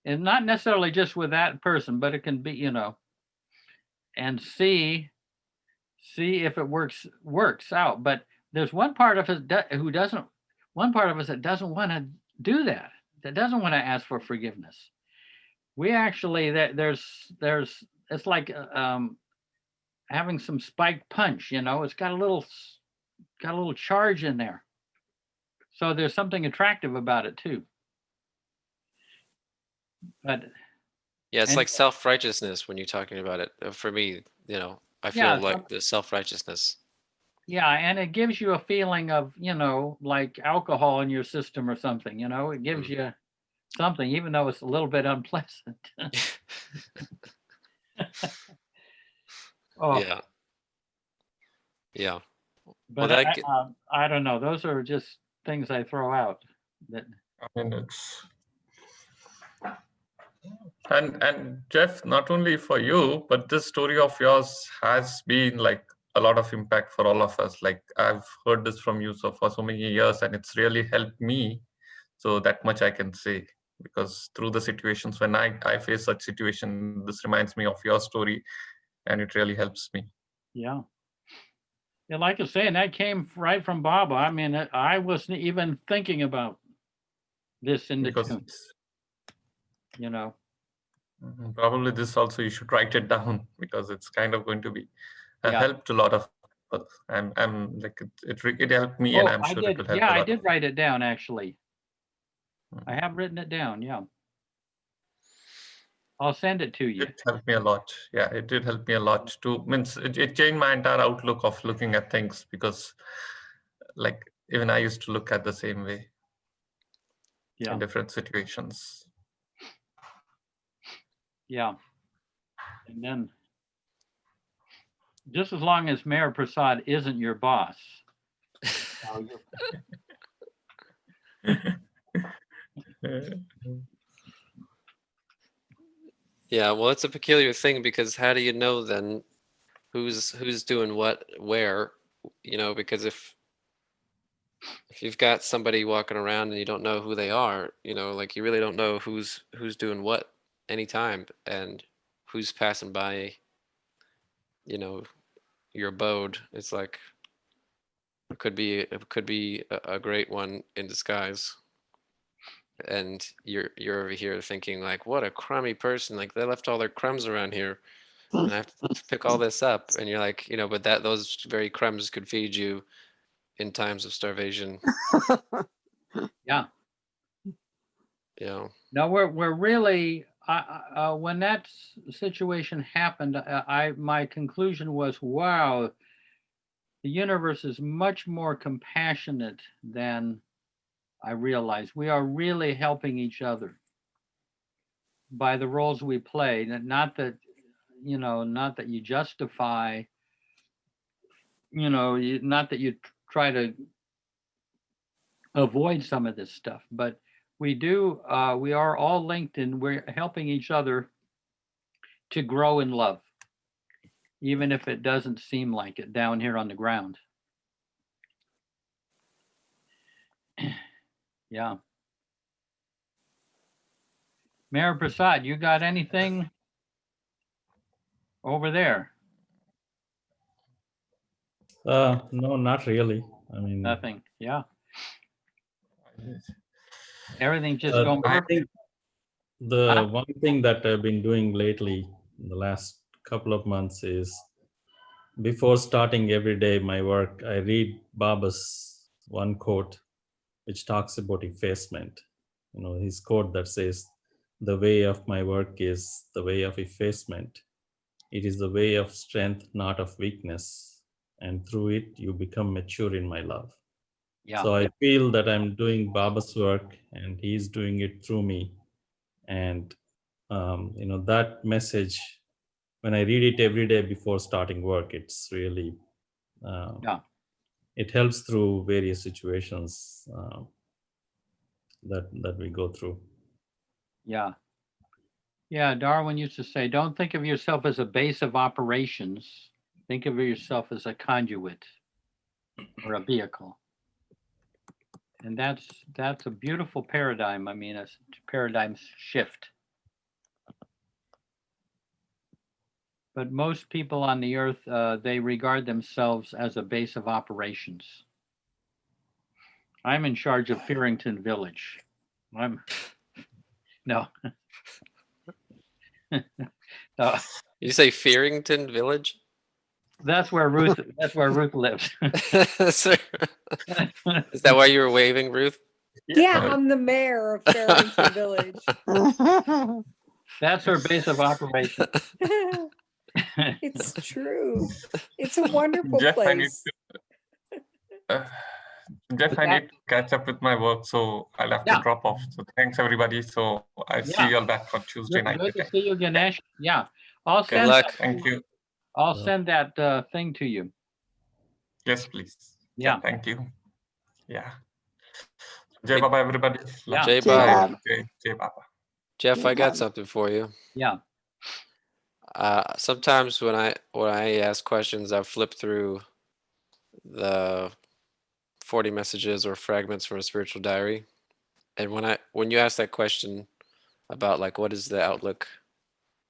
and not necessarily just with that person, but it can be, you know, and see if it works out. But there's one part of us that doesn't want to do that, that doesn't want to ask for forgiveness. We actually, there's it's like having some spiked punch, you know, it's got a little charge in there. So there's something attractive about it too. But yeah, it's like self-righteousness when you're talking about it. For me, you know, I feel like the self-righteousness. Yeah, and it gives you a feeling of, you know, like alcohol in your system or something, you know, it gives you something, even though it's a little bit unpleasant. Oh. Yeah. But well, I don't know. Those are just things I throw out. That I mean, it's and Jeff, not only for you, but this story of yours has been like a lot of impact for all of us. Like I've heard this from you for so many years, and it's really helped me. So that much I can say, because through the situations when I face such situation, this reminds me of your story, and it really helps me. Yeah. Yeah, like I was saying, that came right from Baba. I mean, I wasn't even thinking about this in the tomb. You know. Probably this also you should write it down, because it's kind of going to be a help to a lot of people. I'm like it helped me, and I'm sure it will help a lot. I did write it down actually. I have written it down. Yeah. I'll send it to you. It helped me a lot. Yeah, it did help me a lot too. Means it changed my entire outlook of looking at things, because like even I used to look at the same way in different situations. Yeah. And then just as long as Mayor Prasad isn't your boss. Yeah, well, it's a peculiar thing, because how do you know then who's doing what where? You know, because if you've got somebody walking around and you don't know who they are, you know, like you really don't know who's doing what anytime, and who's passing by, you know, your abode. It's like it could be a great one in disguise. And you're over here thinking like, what a crummy person, like they left all their crumbs around here and I have to pick all this up. And you're like, you know, but those very crumbs could feed you in times of starvation. Yeah. Yeah. No, we're really when that situation happened, my conclusion was, wow, the universe is much more compassionate than I realized. We are really helping each other by the roles we play. Not that, you know, not that you justify not that you try to avoid some of this stuff, but we are all linked and we're helping each other to grow in love, even if it doesn't seem like it down here on the ground. Yeah. Mayor Prasad, you got anything over there? No, not really. I mean, Nothing. Yeah. Everything just going I perfect. think the one thing that I've been doing lately in the last couple of months is before starting every day my work, I read Baba's one quote which talks about effacement. His quote that says, "The way of my work is the way of effacement. It is the way of strength, not of weakness. And through it, you become mature in my love." Yeah. So I feel that I'm doing Baba's work and he's doing it through me. And, that message, when I read it every day before starting work, it's really, it helps through various situations that we go through. Yeah. Yeah, Darwin used to say, don't think of yourself as a base of operations. Think of yourself as a conduit or a vehicle. And that's a beautiful paradigm. I mean, a paradigm shift. But most people on the earth, they regard themselves as a base of operations. I'm in charge of Fearington Village. No. You say Fearington Village? That's where Ruth lives. Sir, is that why you were waving, Ruth? Yeah, I'm the mayor of Farrington Village. That's her base of operation. It's true. It's a wonderful Jeff, place. Jeff, I need to catch up with my work, so I'll have to drop off. So thanks, everybody. So I'll see you all back on Tuesday night. Good to see you, Ganesh. Yeah. Good luck. Thank you. I'll send that thing to you. Yes, please. Yeah. Thank you. Yeah. Jai Baba, everybody. Yeah. Jai Baba. Jai Baba. Jeff, I got something for you. Yeah. Sometimes when I ask questions, I flip through the 40 messages or fragments from a spiritual diary. And when you ask that question about like what is the outlook,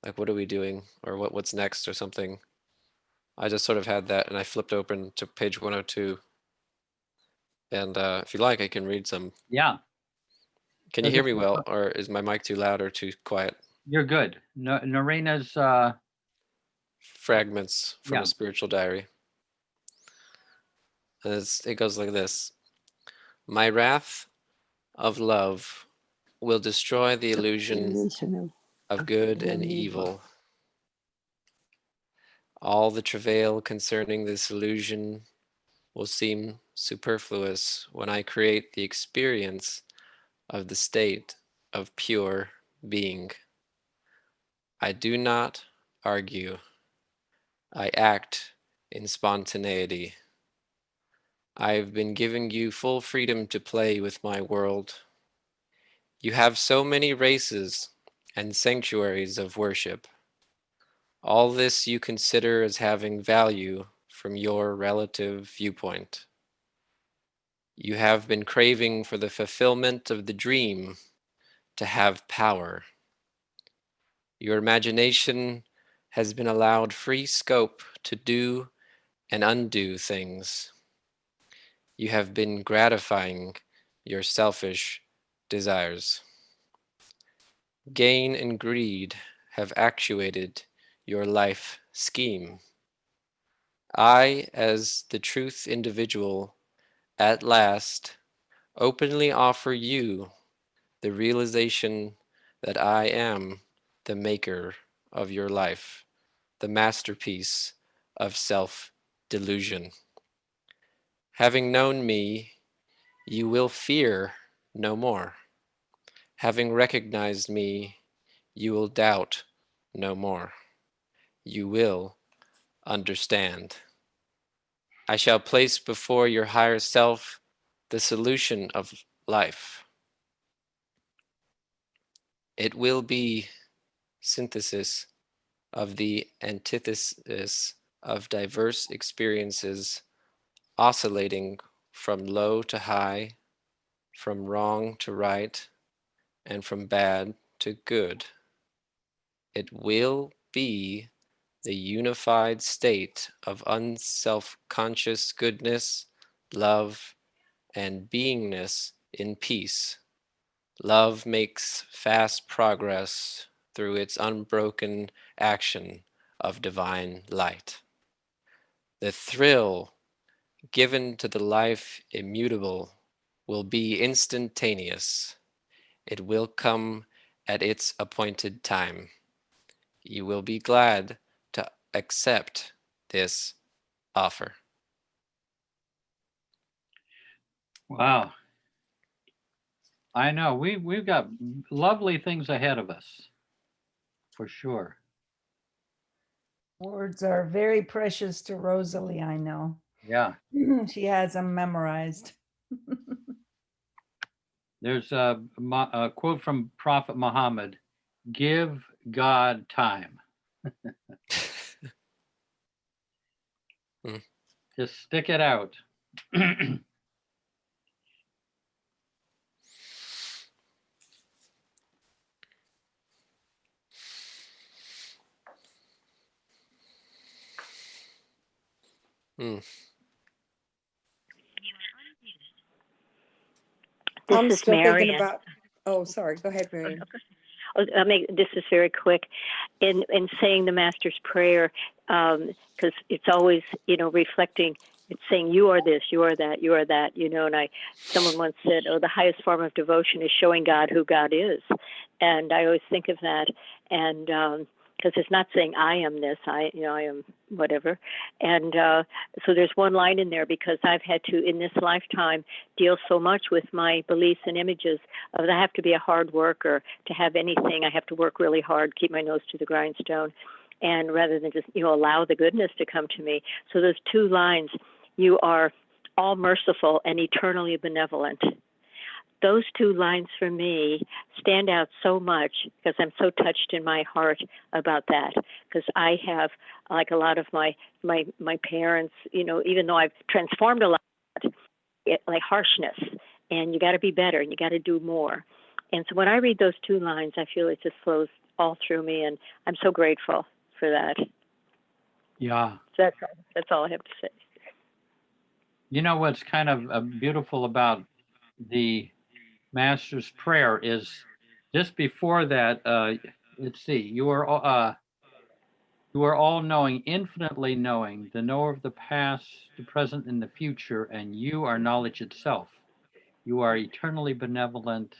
like what are we doing or what's next or something, I just sort of had that and I flipped open to page 102. And if you like, I can read some. Yeah. Can you hear me well, or is my mic too loud or too quiet? You're good. Narena's fragments from a spiritual diary. And it goes like this. My wrath of love will destroy the illusion of good and evil. All the travail concerning this illusion will seem superfluous when I create the experience of the state of pure being. I do not argue. I act in spontaneity. I've been giving you full freedom to play with my world. You have so many races and sanctuaries of worship. All this you consider as having value from your relative viewpoint. You have been craving for the fulfillment of the dream to have power. Your imagination has been allowed free scope to do and undo things. You have been gratifying your selfish desires. Gain and greed have actuated your life scheme. I, as the truth individual, at last openly offer you the realization that I am the maker of your life, the masterpiece of self-delusion. Having known me, you will fear no more. Having recognized me, you will doubt no more. You will understand. I shall place before your higher self the solution of life. It will be synthesis of the antithesis of diverse experiences oscillating from low to high, from wrong to right, and from bad to good. It will be the unified state of unself-conscious goodness, love, and beingness in peace. Love makes fast progress through its unbroken action of divine light. The thrill given to the life immutable will be instantaneous. It will come at its appointed time. You will be glad to accept this offer. Wow. I know we've got lovely things ahead of us, for sure. Words are very precious to Rosalie, I know. Yeah. She has them memorized. There's a quote from Prophet Muhammad: "Give God time." Just stick it out. This I'm is still thinking Marion. about, oh, sorry, go ahead, Marion. I'll make this is very quick. In saying the Master's Prayer, because it's always, reflecting. It's saying you are this, you are that, you are that, And someone once said, "Oh, the highest form of devotion is showing God who God is," and I always think of that. And because it's not saying I am this, I am whatever. And so there's one line in there, because I've had to, in this lifetime, deal so much with my beliefs and images of I have to be a hard worker to have anything. I have to work really hard, keep my nose to the grindstone, and rather than just, allow the goodness to come to me. So those two lines, you are all merciful and eternally benevolent. Those two lines for me stand out so much, because I'm so touched in my heart about that. Because I have, like a lot of my parents, even though I've transformed a lot, like harshness, and you got to be better, and you got to do more. And so when I read those two lines, I feel it just flows all through me, and I'm so grateful for that. Yeah. So that's all I have to say. You know what's kind of beautiful about the Master's Prayer is just before that. Let's see. You are all knowing, infinitely knowing, the knower of the past, the present, and the future, and you are knowledge itself. You are eternally benevolent.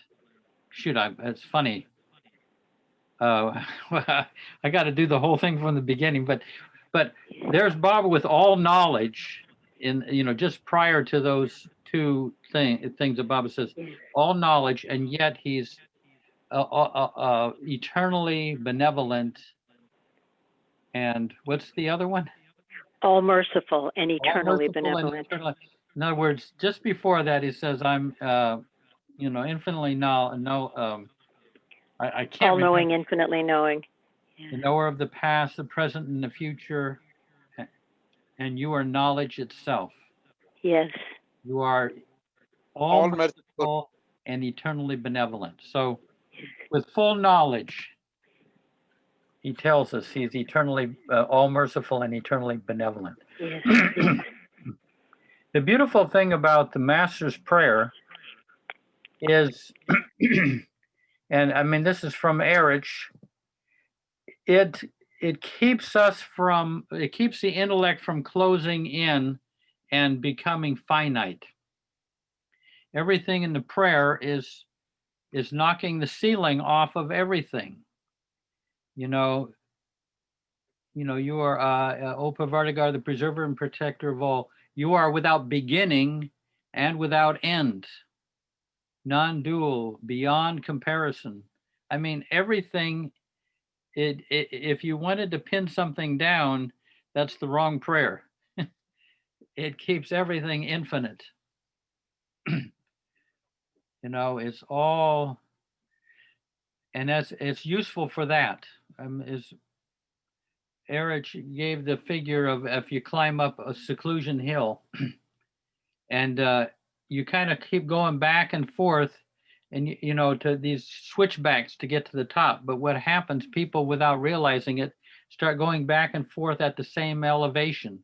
Shoot, it's funny. I got to do the whole thing from the beginning, but there's Baba with all knowledge in just prior to those two things that Baba says, all knowledge, and yet he's eternally benevolent. And what's the other one? All merciful and eternally benevolent. In other words, just before that, he says, "I'm, infinitely I can't. All knowing, infinitely knowing. The knower of the past, the present, and the future, and you are knowledge itself." Yes. You are all merciful and eternally benevolent. So, with full knowledge, he tells us he's eternally all merciful and eternally benevolent. Yes. The beautiful thing about the Master's Prayer is, and I mean, this is from Erich, it keeps the intellect from closing in and becoming finite. Everything in the prayer is knocking the ceiling off of everything. You are O Pravartigar, the preserver and protector of all. You are without beginning and without end, non-dual, beyond comparison. I mean, everything. If you wanted to pin something down, that's the wrong prayer. it keeps everything infinite. You know, it's all, and it's useful for that. Is Eric gave the figure of if you climb up a seclusion hill and you kind of keep going back and forth and you know to these switchbacks to get to the top, but what happens, people without realizing it start going back and forth at the same elevation,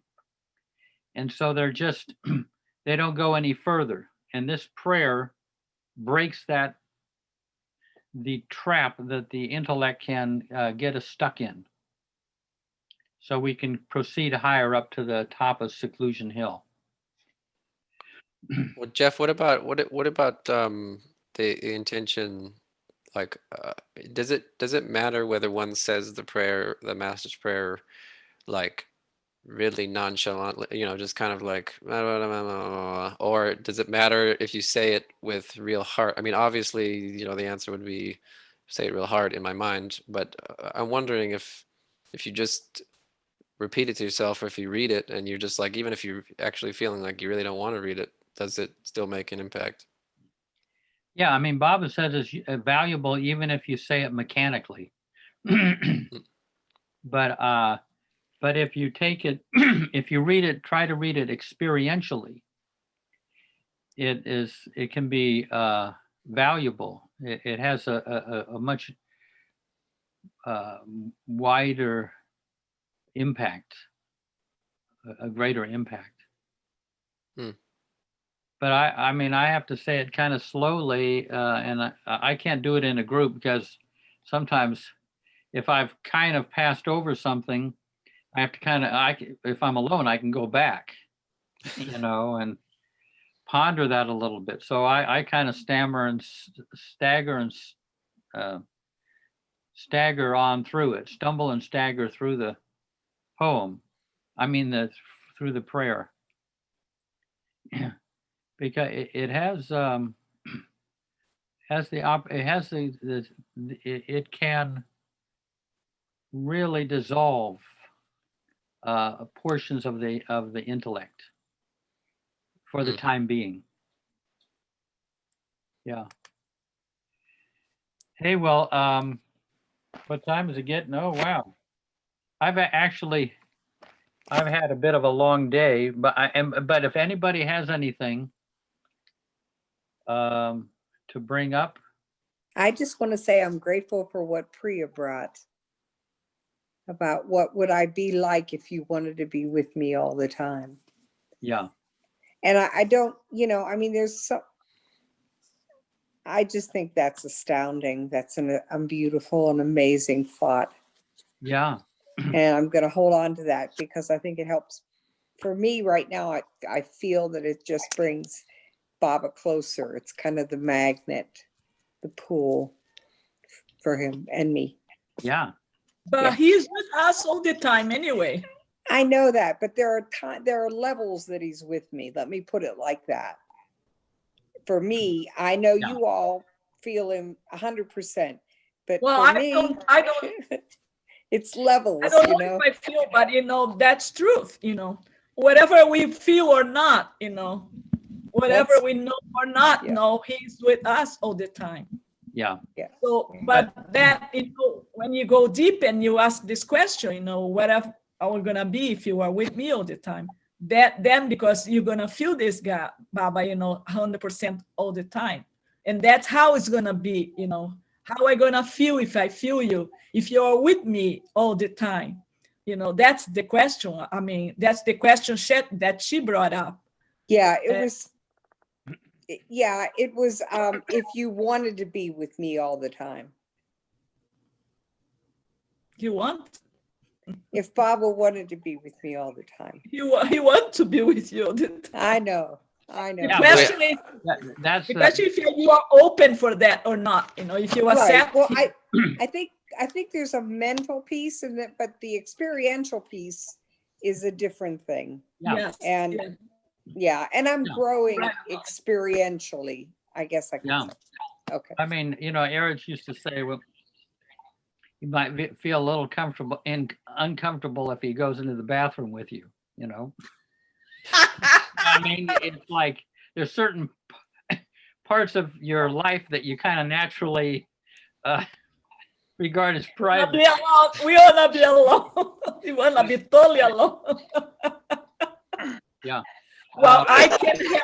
and so they're just they don't go any further, and this prayer breaks the trap that the intellect can get us stuck in, so we can proceed higher up to the top of Seclusion Hill. Well, Jeff, what about the intention? Like, does it matter whether one says the prayer, the Master's Prayer, like really nonchalant, you know, just kind of like, or does it matter if you say it with real heart? I mean, obviously, you know, the answer would be say it real hard in my mind, but I'm wondering if you just repeat it to yourself, or if you read it and you're just like, even if you're actually feeling like you really don't want to read it, does it still make an impact? Yeah, I mean, Baba says it's valuable even if you say it mechanically. But if you take it, if you read it, try to read it experientially, it can be valuable. It has a much wider impact, a greater impact. But I mean, I have to say it kind of slowly, and I can't do it in a group because sometimes if I've kind of passed over something, I have to kind of, if I'm alone, I can go back, you know, and ponder that a little bit. So I kind of stammer and stagger and stagger on through it, stumble and stagger through the poem. I mean, through the prayer. Because it has it can really dissolve portions of the intellect for the time being. Yeah. Hey, well, what time is it getting? Oh, wow. I've had a bit of a long day, but if anybody has anything to bring up. I just want to say I'm grateful for what Priya brought about what would I be like if you wanted to be with me all the time. Yeah. And I don't, you know, I mean, I just think that's astounding. That's a beautiful and amazing thought. Yeah. And I'm going to hold on to that because I think it helps. For me right now, I feel that it just brings Baba closer. It's kind of the magnet, the pull for him and me. Yeah. But he's with us all the time anyway. I know that, but there are levels that he's with me. Let me put it like that. For me, I know you all feel him 100%, but well, for I me, don't it's levels. I don't you know know if I feel, but you know that's truth. You know, whatever we feel or not, you know, whatever we know or not know, he's with us all the time. Yeah. Yeah. So, but that, you know, when you go deep and you ask this question, you know, what are we gonna be if you are with me all the time? Then because you're gonna feel this guy, Baba, you know, 100% all the time, and that's how it's gonna be. You know, how I gonna feel if I feel you, if you're with me all the time? You know, that's the question. I mean, that's the question that she brought up. Yeah, it was. Yeah, it was. If you wanted to be with me all the time. You want? If Baba wanted to be with me all the time. He want to be with you all the time. I know. The question is, that's the question if you are open for that or not. You know, if you accept. Well, I think there's a mental piece in it, but the experiential piece is a different thing. Yeah. Yes. And and I'm growing experientially, I guess I could say. Okay. I mean, you know, Eric used to say, well, he might feel a little uncomfortable if he goes into the bathroom with you, you know. I mean, it's like there's certain parts of your life that you kind of naturally regard as Not private. be alone. We wanna be alone. We wanna be totally alone. Yeah. Well, I can help.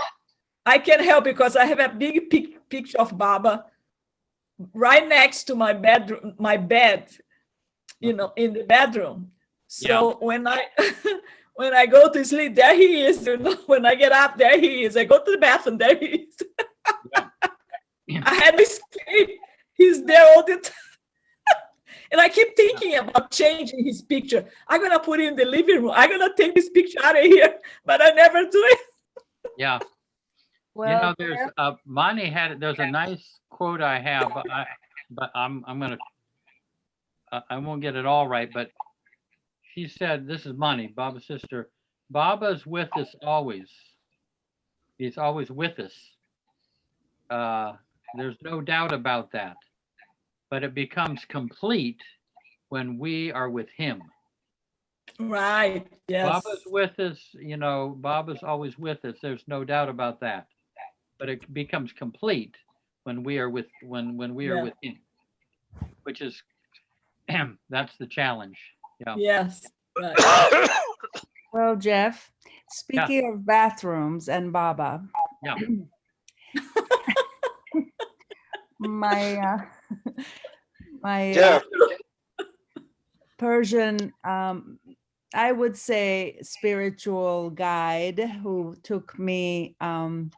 I can help because I have a big picture of Baba right next to my bedroom, my bed, in the bedroom. So when I when I go to sleep, there he is. When I get up, there he is. I go to the bathroom, there he is. I had to escape. He's there all the time. And I keep thinking about changing his picture. I'm gonna put it in the living room. I'm gonna take this picture out of here, but I never do it. Yeah. Well, there's Mani there's a nice quote I have, but I'm gonna I won't get it all right, but she said, this is Mani, Baba's sister. Baba's with us always. He's always with us. There's no doubt about that. But it becomes complete when we are with him. Right. Yes. Baba's with us, Baba's always with us. There's no doubt about that. But it becomes complete when we are with with him, which is that's the challenge. Yeah. Yes. Right. Well, Jeff, speaking of bathrooms and Baba, Yeah. my Jeff. Persian, I would say spiritual guide who took me from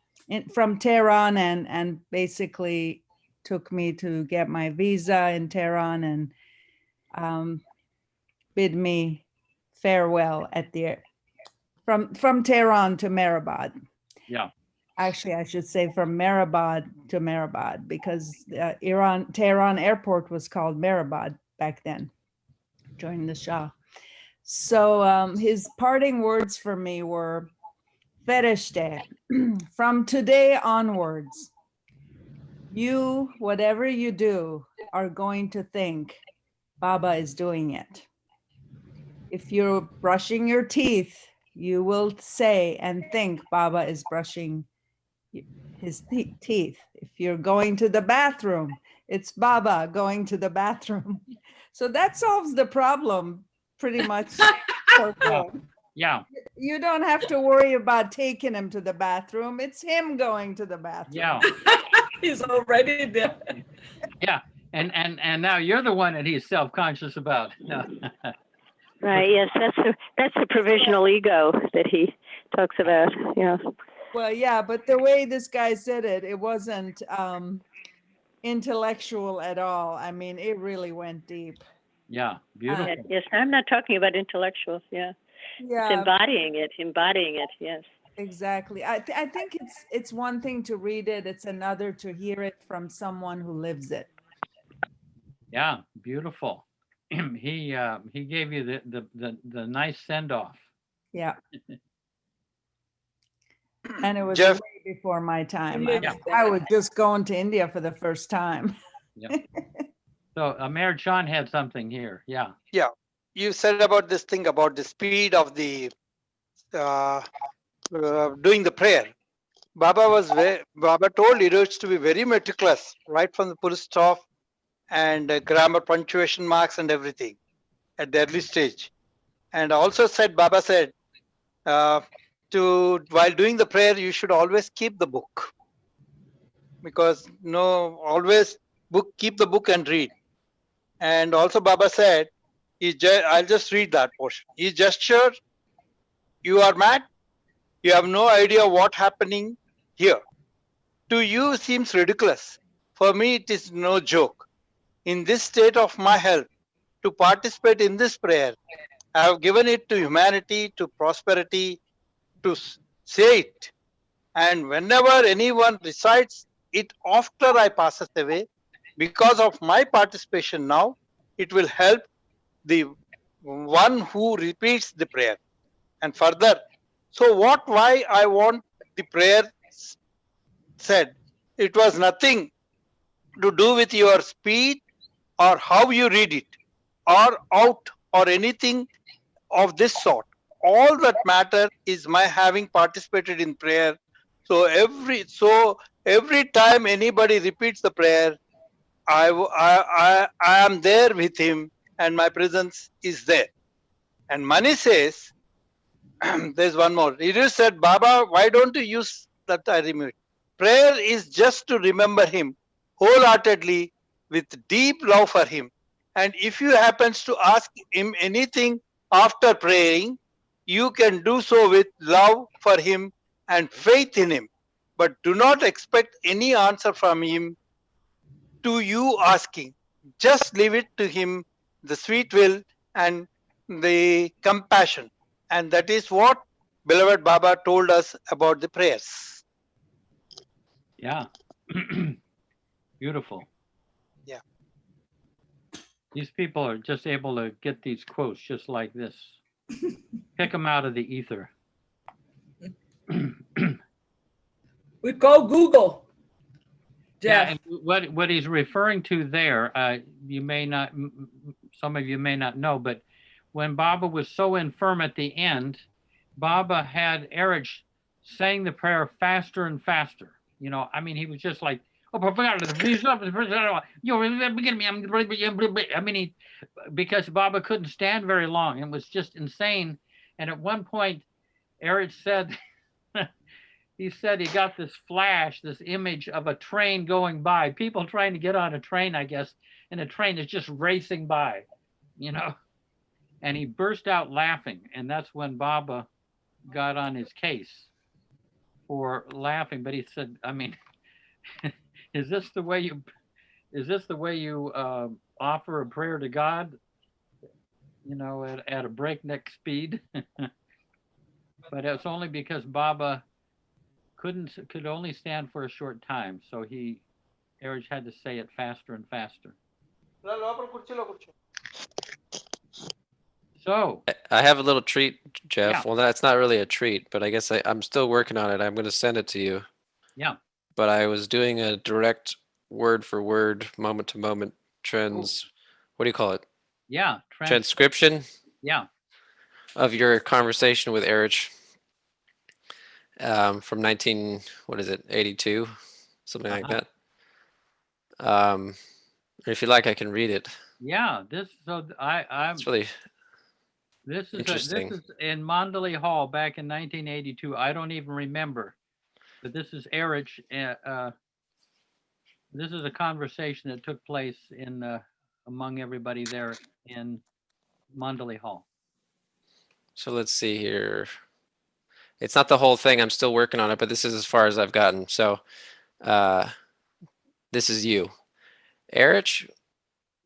Tehran and basically took me to get my visa in Tehran and bid me farewell at the from Tehran to Mehrabad. Yeah. Actually, I should say from Mehrabad to Mehrabad because Tehran airport was called Mehrabad back then during the Shah. So his parting words for me were, Fereshte, from today onwards, you, whatever you do, are going to think Baba is doing it. If you're brushing your teeth, you will say and think Baba is brushing his teeth. If you're going to the bathroom, it's Baba going to the bathroom. So that solves the problem pretty much. Yeah. You don't have to worry about taking him to the bathroom. It's him going to the bathroom. Yeah. He's already there. Yeah. And now you're the one that he's self-conscious about. Right. Yes, that's the provisional ego that he talks about. Yeah. Well, yeah, but the way this guy said it, it wasn't intellectual at all. I mean, it really went deep. Yeah, beautiful. Yes, I'm not talking about intellectuals. Yeah. Yeah. It's embodying it. Yes. Exactly. I think it's one thing to read it. It's another to hear it from someone who lives it. Yeah, beautiful. He gave you the nice send off. Yeah. And it was Jeff, way before my time. Yeah. I was just going to India for the first time. Yeah. So Mayor John had something here. Yeah. Yeah, you said about this thing about the speed of the doing the prayer. Baba told Erodes to be very meticulous, right from the full stop and grammar, punctuation marks, and everything at the early stage. And also Baba said, while doing the prayer, you should always keep the book, because always keep the book and read. And also Baba said, I'll just read that portion. He gestured, you are mad. You have no idea what's happening here. To you seems ridiculous. For me, it is no joke. In this state of my health, to participate in this prayer, I have given it to humanity, to prosperity, to say it. And whenever anyone recites it after I pass away, because of my participation now, it will help the one who repeats the prayer. And further, why I want the prayer said, it was nothing to do with your speed or how you read it or out or anything of this sort. all that matter is my having participated in prayer. So every time anybody repeats the prayer, I am there with him, and my presence is there. And Mani says, there's one more. He just said, Baba, why don't you use that I remember? Prayer is just to remember him wholeheartedly with deep love for him. And if you happens to ask him anything after praying, you can do so with love for him and faith in him. But do not expect any answer from him to you asking. Just leave it to him, the sweet will and the compassion. And that is what beloved Baba told us about the prayers. Yeah. Beautiful. Yeah. These people are just able to get these quotes just like this. Pick them out of the ether. We call Google. Yeah, Jeff. and what he's referring to there, you may not, some of you may not know, but when Baba was so infirm at the end, Baba had Erich saying the prayer faster and faster. You know, I mean, he was just like, oh, I mean, because Baba couldn't stand very long. It was just insane. And at one point, Erich said, he said he got this flash, this image of a train going by, people trying to get on a train, I guess, and a train is just racing by, you know. And he burst out laughing, and that's when Baba got on his case for laughing. But he said, I mean, is this the way you offer a prayer to God, you know, at a breakneck speed? But it's only because Baba could only stand for a short time, so Erich had to say it faster and faster. So I have a little treat, Jeff. Yeah. Well, that's not really a treat, but I guess I'm still working on it. I'm going to send it to you. Yeah. But I was doing a direct word for word, moment to moment what do you call it? Yeah. Transcription. Yeah. Of your conversation with Erich from 82, something like that. If you like, I can read it. Yeah. It's really interesting. This is in Mandalay Hall back in 1982. I don't even remember, but this is Erich. This is a conversation that took place among everybody there in Mandalay Hall. So let's see here. It's not the whole thing. I'm still working on it, but this is as far as I've gotten. So this is you. Erich,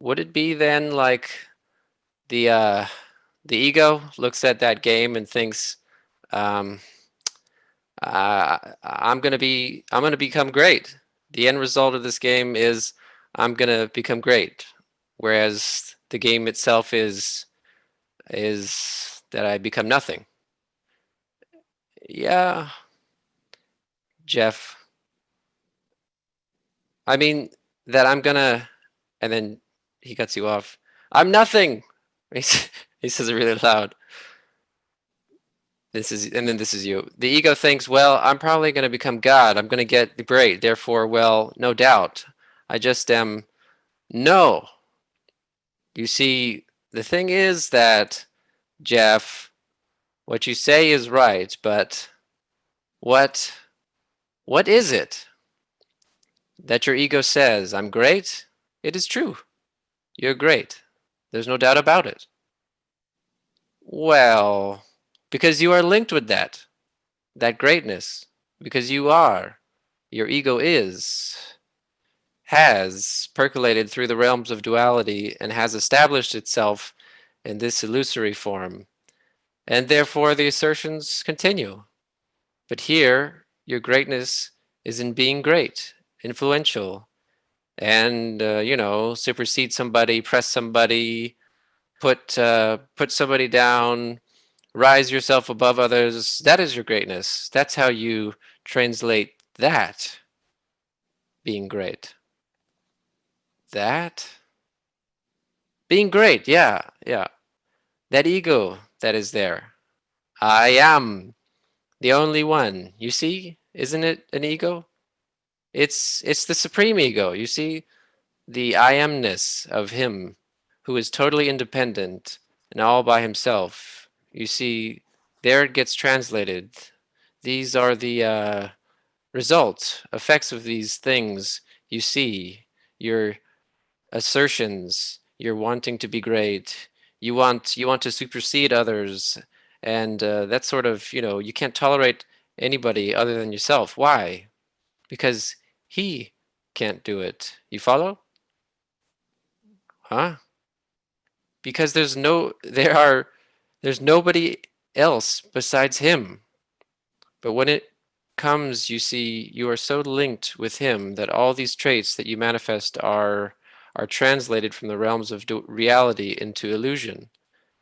would it be then like the ego looks at that game and thinks, I'm gonna become great. The end result of this game is I'm gonna become great. Whereas the game itself is that I become nothing. Yeah, Jeff. I mean that I'm gonna, and then he cuts you off. I'm nothing. He says it really loud. This is you. The ego thinks, well, I'm probably going to become God. I'm going to get great. Therefore, well, no doubt. I just am. No. You see, the thing is that, Jeff, what you say is right, but what is it that your ego says? I'm great? It is true. You're great. There's no doubt about it. Well, because you are linked with that greatness, because your ego has percolated through the realms of duality and has established itself in this illusory form, and therefore the assertions continue. But here, your greatness is in being great, influential, and supersede somebody, press somebody, put somebody down, rise yourself above others. That is your greatness. That's how you translate that being great. That being great, yeah. That ego that is there. I am the only one. You see, isn't it an ego? It's the supreme ego. You see, the I amness of him who is totally independent and all by himself. You see, there it gets translated. These are the results, effects of these things you see. Your assertions, you're wanting to be great. You want to supersede others, and that sort of, you can't tolerate anybody other than yourself. Why? Because he can't do it. You follow? Huh? Because there's nobody else besides him. But when it comes, you see, you are so linked with him that all these traits that you manifest are translated from the realms of reality into illusion,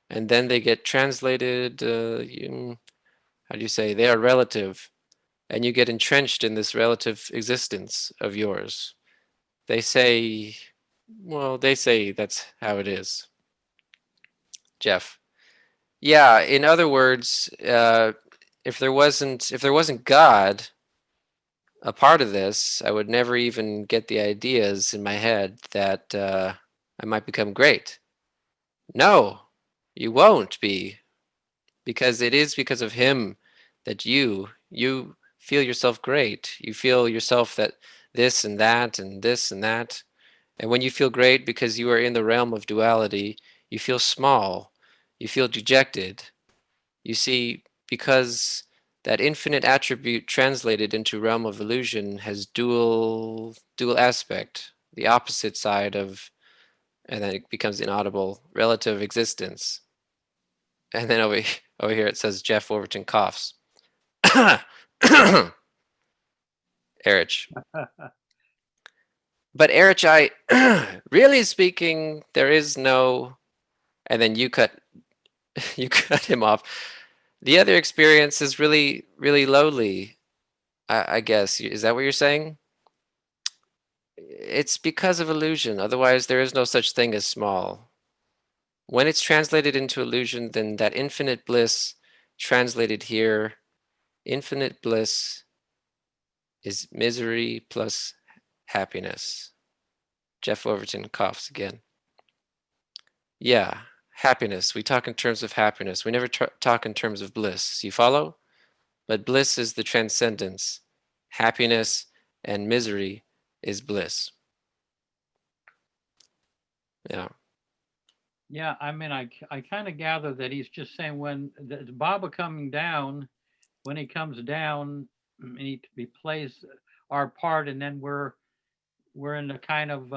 and then they get translated. How do you say? They are relative, and you get entrenched in this relative existence of yours. They say, well, they say that's how it is, Jeff. Yeah, in other words, if there wasn't God a part of this, I would never even get the ideas in my head that I might become great. No, you won't be, because it is because of him that you feel yourself great. You feel yourself that this and that and this and that. And when you feel great because you are in the realm of duality, you feel small, you feel dejected. You see, because that infinite attribute translated into realm of illusion has dual aspect, the opposite side of, and then it becomes inaudible relative existence. And then over here it says Jeff Wolverton coughs. Erich. But Erich, really speaking, there is no, and then you cut him off. The other experience is really, really lowly, I guess. Is that what you're saying? It's because of illusion. Otherwise, there is no such thing as small. When it's translated into illusion, then that infinite bliss translated here, infinite bliss is misery plus happiness. Jeff Overton coughs again. Yeah, happiness. We talk in terms of happiness. We never talk in terms of bliss. You follow? But bliss is the transcendence. Happiness and misery is bliss. Yeah. Yeah, I mean, I kind of gather that he's just saying when the Baba coming down, when he comes down, he plays our part, and then we're in the kind of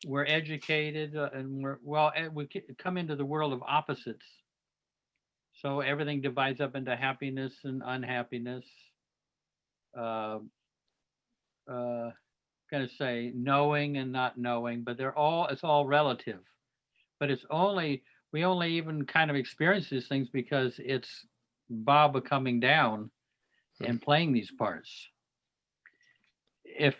we're educated, and we come into the world of opposites. So everything divides up into happiness and unhappiness. Uh, Gonna say knowing and not knowing, but it's all relative. But we only even kind of experience these things because it's Baba coming down and playing these parts. If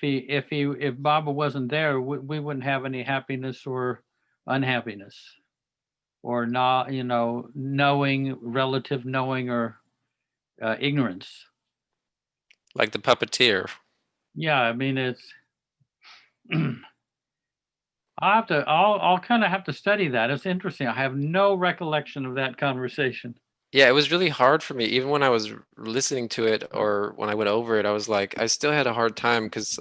Baba wasn't there, we wouldn't have any happiness or unhappiness, or not, knowing, relative knowing, or ignorance. Like the puppeteer. Yeah, I mean, it's I'll kind of have to study that. It's interesting. I have no recollection of that conversation. Yeah, it was really hard for me. Even when I was listening to it or when I went over it, I was like, I still had a hard time because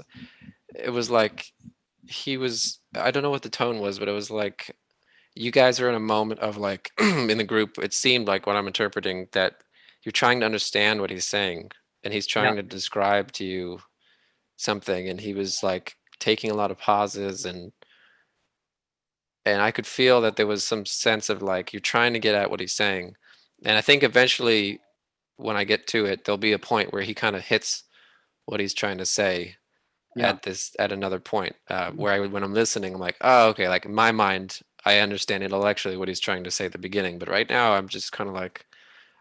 it was like I don't know what the tone was, but it was like you guys are in a moment of like in the group, it seemed like what I'm interpreting that you're trying to understand what he's saying, and he's trying to describe to you something, and he was like taking a lot of pauses, and I could feel that there was some sense of like you're trying to get at what he's saying. And I think eventually when I get to it, there'll be a point where he kind of hits what he's trying to say at another point where when I'm listening, I'm like, oh, okay, like in my mind, I understand intellectually what he's trying to say at the beginning, but right now I'm just kind of like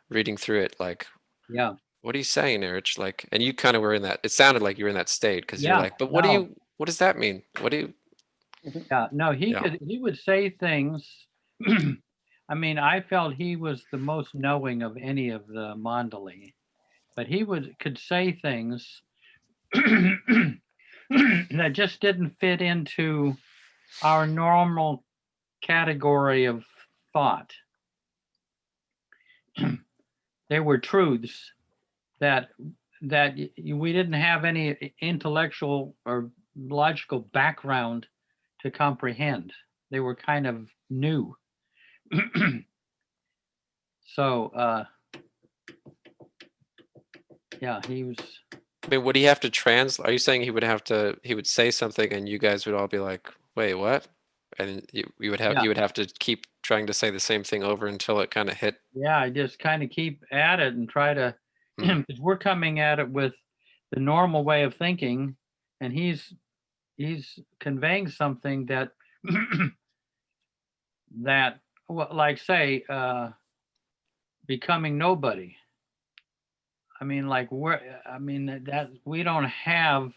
reading through it, like, what are you saying, Erich? Like, and you kind of were in that. It sounded like you were in that state because you're like, but what does that mean? What do you? Yeah, no, he would say things. I mean, I felt he was the most knowing of any of the Mandali, but he could say things that just didn't fit into our normal category of thought. They were truths that we didn't have any intellectual or logical background to comprehend. They were kind of new. So yeah, he was. I mean, would he have to translate? Are you saying he would say something and you guys would all be like, wait, what? And you would have, Yeah. you would have to keep trying to say the same thing over until it kind of hit. Yeah, I just kind of keep at it and try to, because we're coming at it with the normal way of thinking, and he's conveying something that that, well, like say, becoming nobody. I mean, like that we don't have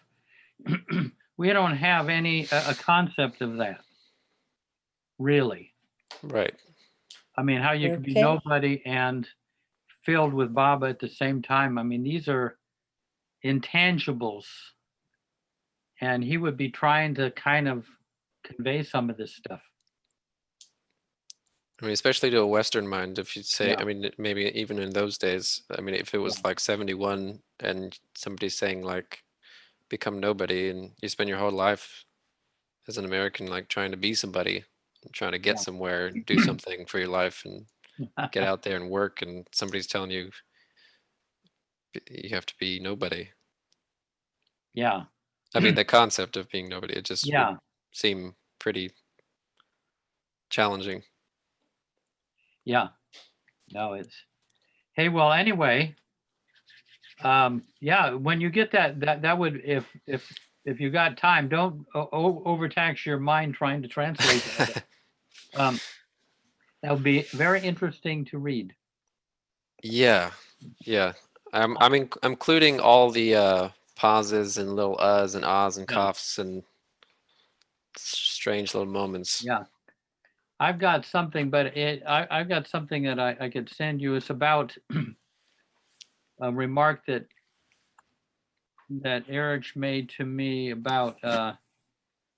we don't have any a concept of that, really. Right. I mean, how you could be Okay. nobody and filled with Baba at the same time. I mean, these are intangibles, and he would be trying to kind of convey some of this stuff. I mean, especially to a Western mind, if you'd say, Yeah. I mean, maybe even in those days, I mean, if it was like 71 and somebody's saying like, become nobody, and you spend your whole life as an American, like trying to be somebody, and trying to get Yeah. somewhere, and do something for your life and get out there and work, and somebody's telling you you have to be nobody. Yeah. I mean, the concept of being nobody, it just Yeah. would seem pretty challenging. Yeah. No, it's, hey, well, anyway, yeah, when you get that would, if you got time, don't overtax your mind trying to translate that. That would be very interesting to read. Yeah, yeah. I'm including all the pauses and little uhs and ahs and Yeah. coughs and strange little moments. Yeah. I've got something, but I've got something that I could send you. It's about a remark that Erich made to me about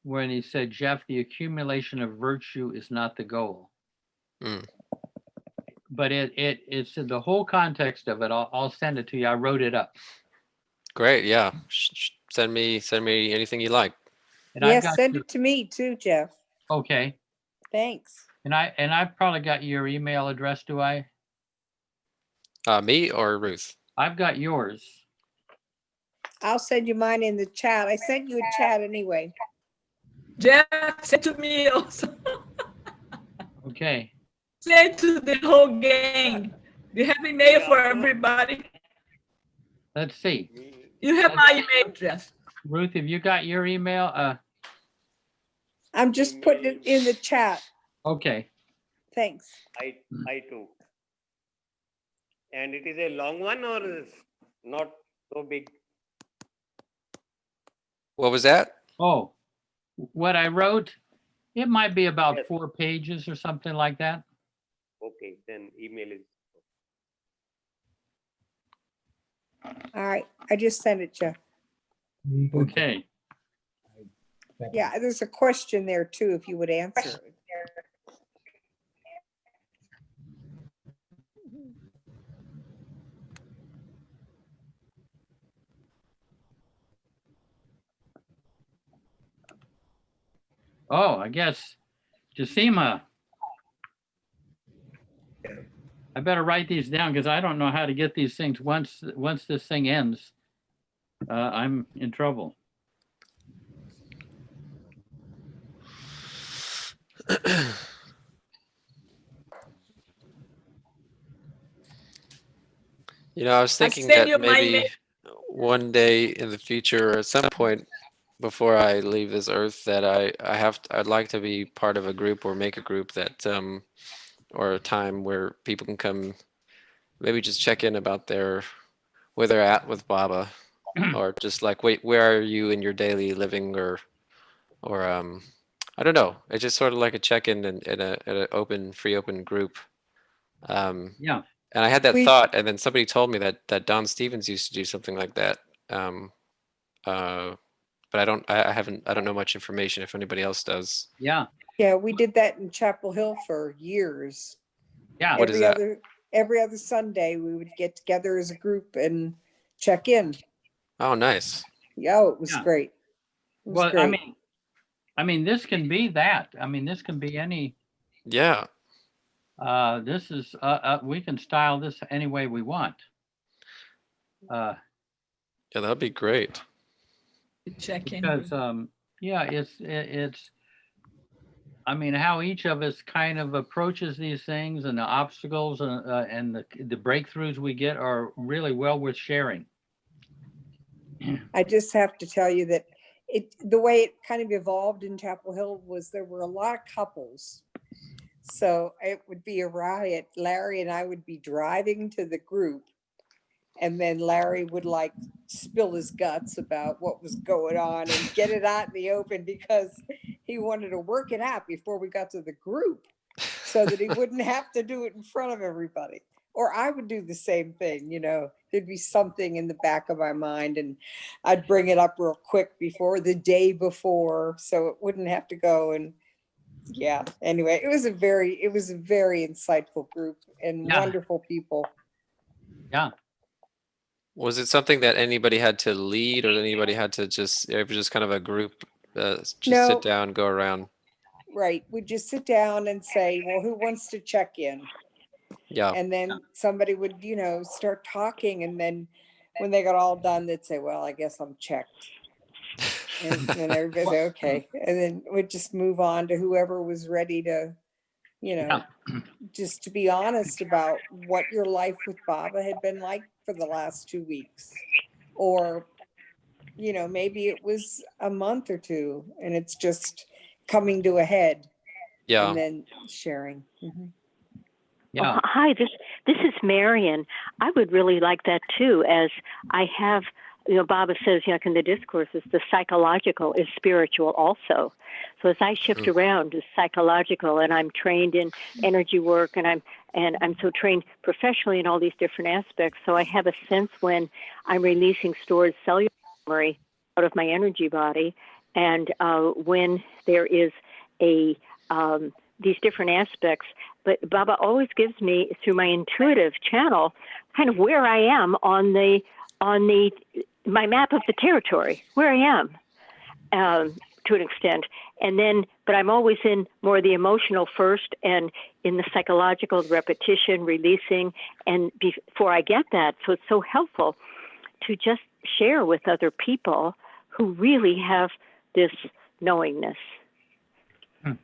when he said, Jeff, the accumulation of virtue is not the goal. Mm. But it's the whole context of it. I'll send it to you. I wrote it up. Great, yeah. Send me anything you like. And I've Yes, got send it to me too, Jeff. okay. Thanks. And I've probably got your email address, do I? Me or Ruth? I've got yours. I'll send you mine in the chat. I sent you a chat anyway. Jeff, send to me also. Okay. Send to the whole gang. Do you have email for everybody? Let's see. You have my email address. Ruth, have you got your email? I'm just putting it in the chat. Okay. Thanks. I too. And it is a long one or not so big? What was that? Oh, what I wrote, it might be about 4 pages or something like that. Okay, then email is. All right. I just sent it, Jeff. Okay. Yeah, there's a question there too, if you would answer it. Oh, I guess Jasima. I better write these down because I don't know how to get these things once this thing ends. I'm in trouble. You know, I was thinking send you that my maybe one day in the future, or at some point before I leave this earth, that I'd like to be part of a group or make a group that or a time where people can come, maybe just check in about where they're at with Baba, or just like, wait, where are you in your daily living, or I don't know. It's just sort of like a check-in in an open, free open group. Yeah. And I had that We- thought, and then somebody told me that Don Stevens used to do something like that. But I don't know much information if anybody else does. Yeah. Yeah, we did that in Chapel Hill for years. Yeah. What is that? Every other Sunday, we would get together as a group and check in. Oh, nice. Yeah, it was Yeah. great. It was Well, great. I mean, this can be that. I mean, this can be any. Yeah. This is we can style this any way we want. Yeah, that'd be great. Check in. Because yeah, it's. I mean, how each of us kind of approaches these things and the obstacles and the breakthroughs we get are really well worth sharing. I just have to tell you that the way it kind of evolved in Chapel Hill was there were a lot of couples. So it would be a riot. Larry and I would be driving to the group, and then Larry would like spill his guts about what was going on and get it out in the open because he wanted to work it out before we got to the group so that he wouldn't have to do it in front of everybody. Or I would do the same thing, you know, there'd be something in the back of my mind and I'd bring it up real quick before the day before so it wouldn't have to go. And yeah, anyway, it was a very insightful group and Yeah. wonderful people. Yeah. Was it something that anybody had to lead, or anybody had to just, it was just kind of a group, just No. sit down, go around? Right. We just sit down and say, well, who wants to check in? Yeah. And then somebody would, you know, start talking. And then when they got all done, they'd say, well, I guess I'm checked. And then everybody say, okay. And then we'd just move on to whoever was ready to, you know, just to be honest about what your life with Baba had been like for the last 2 weeks. Or, you know, maybe it was a month or two and it's just coming to a head. Yeah. And then sharing. Mhm. Yeah. Oh, hi, this is Marion. I would really like that too, as I have, you know, Baba says, you know, in the discourses, the psychological is spiritual also. So as I shift around to psychological, and I'm trained in energy work, and I'm so trained professionally in all these different aspects. So I have a sense when I'm releasing stored cellular memory out of my energy body, and when there is these different aspects. But Baba always gives me, through my intuitive channel, kind of where I am on my map of the territory, where I am, to an extent. And then, but I'm always in more the emotional first, and in the psychological repetition, releasing, and before I get that. So it's so helpful to just share with other people who really have this knowingness.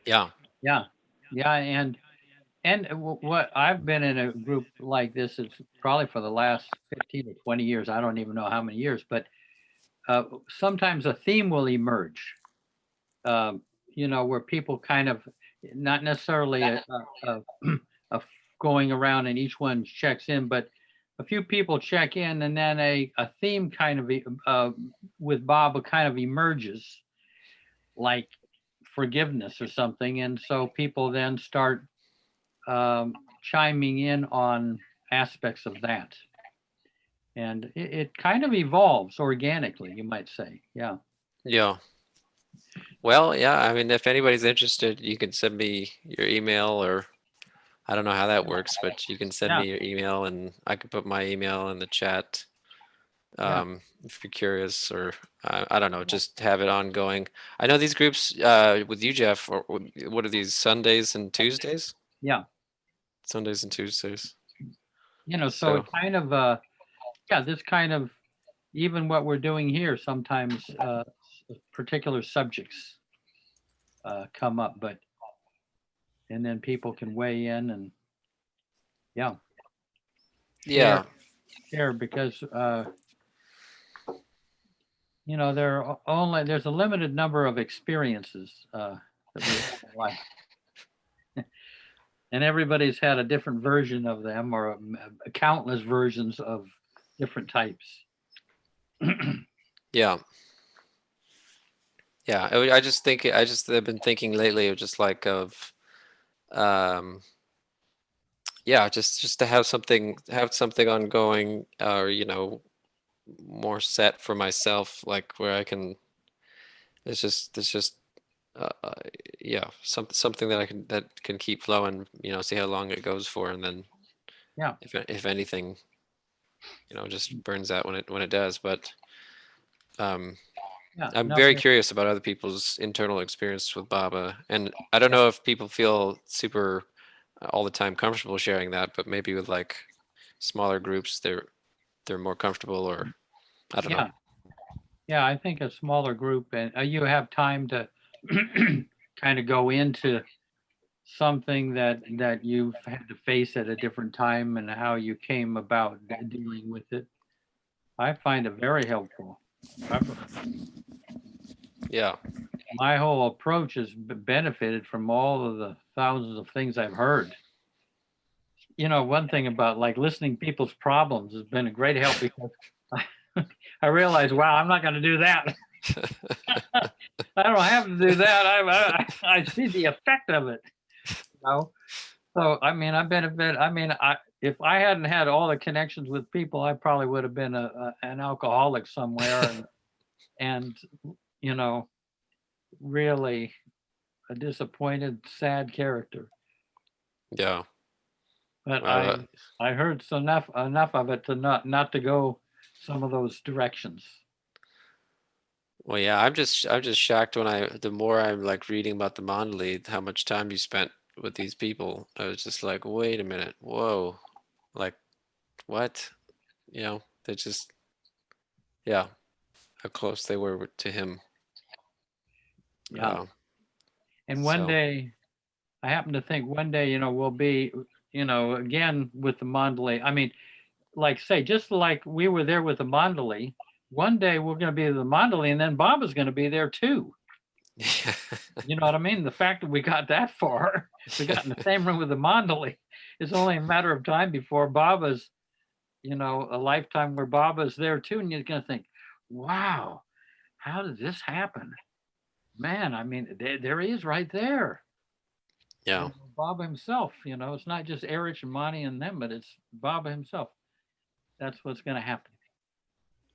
Yeah. Yeah. Yeah. And what I've been in a group like this is probably for the last 15 or 20 years. I don't even know how many years, but sometimes a theme will emerge, you know, where people kind of not necessarily a going around and each one checks in, but a few people check in and then a theme kind of with Bob kind of emerges, like forgiveness or something. And so people then start chiming in on aspects of that. And it kind of evolves organically, you might say. Yeah. Yeah. Well, yeah, I mean, if anybody's interested, you can send me your email, or I don't know how that works, but you can send me your email and I can put my email in the chat. If you're curious, or I don't know, just have it ongoing. I know these groups with you, Jeff, or what are these, Sundays and Tuesdays? Yeah. Sundays and Tuesdays. You know, so it kind of, this kind of, even what we're doing here, sometimes particular subjects come up, and then people can weigh in and, share because, you know, there's a limited number of experiences that we have in life. And everybody's had a different version of them, or countless versions of different types. Yeah. Yeah, I just think I've been thinking lately of just like of um yeah, just to have something ongoing, or more set for myself, like where I can. It's just uh, yeah, something that can keep flowing. See how long it goes for, and then Yeah. if anything, just burns out when it does. But um, Yeah. I'm No, very curious about other people's internal experience with Baba, and I don't know if people feel super all the time comfortable sharing that, but maybe with like smaller groups, they're more comfortable, or I don't know. yeah. Yeah. I think a smaller group, and you have time to kind of go into something that you've had to face at a different time and how you came about dealing with it. I find it very helpful. Yeah, My whole approach has benefited from all of the thousands of things I've heard. One thing about like listening to people's problems has been a great help because I realized, wow, I'm not going to do that. I don't have to do that. I see the effect of it. So I mean, I benefit. I mean, if I hadn't had all the connections with people, I probably would have been an alcoholic somewhere, and you know, really a disappointed, sad character. yeah. But Well, I heard enough of it to not to go some of those directions. well, yeah. I'm just shocked the more I'm like reading about the Mondelez, how much time you spent with these people. I was just like, wait a minute, whoa, like what? They just, yeah, how close they were to him. Yeah. Um, And one so day, I happen to think one day, we'll be, again with the Mondelez. I mean, like say, just like we were there with the Mondelez, one day we're going to be the Mondelez, and then Baba's going to be there too. You know what I mean? The fact that we got that far, we got in the same room with the Mondelez, it's only a matter of time before Baba's, a lifetime where Baba's there too, and you're going to think, wow, how did this happen? Man, I mean, there he is right there. yeah, Baba himself, it's not just Erich and Monty and them, but it's Baba himself. That's what's going to happen.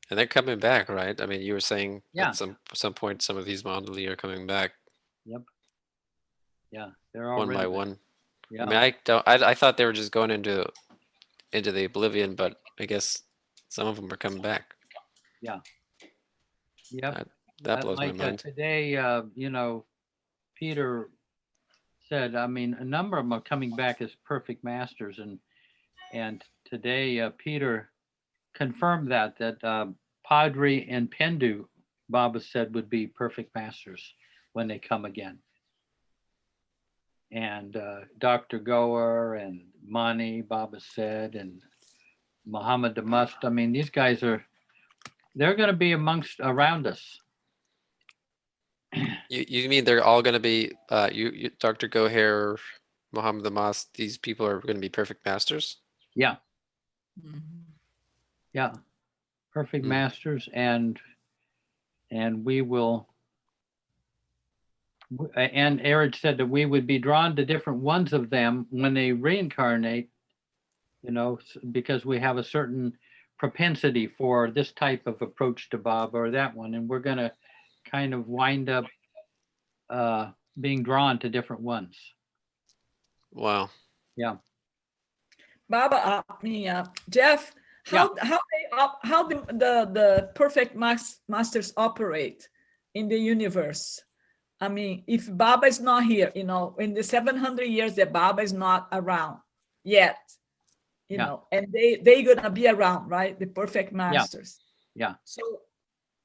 and they're coming back, right? I mean, you were saying Yeah. at some point some of these Mondelez are coming back. Yep. Yeah, they're One already by there. one. Yeah. I mean, I thought they were just going into the oblivion, but I guess some of them are coming back. Yeah. Yep. That blows my mind. Today, Peter said, I mean, a number of them are coming back as perfect masters, and today Peter confirmed that Padre and Pendu, Baba said, would be perfect masters when they come again. And Dr. Goer and Mani, Baba said, and Muhammad Damust. I mean, these guys they're going to be around us. You mean they're all going to be you Dr. Goher, Muhammad Damas, these people are going to be perfect masters? Yeah. Yeah. Perfect masters, and we will. And Erich said that we would be drawn to different ones of them when they reincarnate, because we have a certain propensity for this type of approach to Bob or that one. And we're going to kind of wind up being drawn to different ones. Wow. Yeah. Baba, Jeff, how the perfect masters operate in the universe? I mean, if Baba is not here, in the 700 years that Baba is not around yet, and they're gonna be around, right? The perfect masters. Yeah.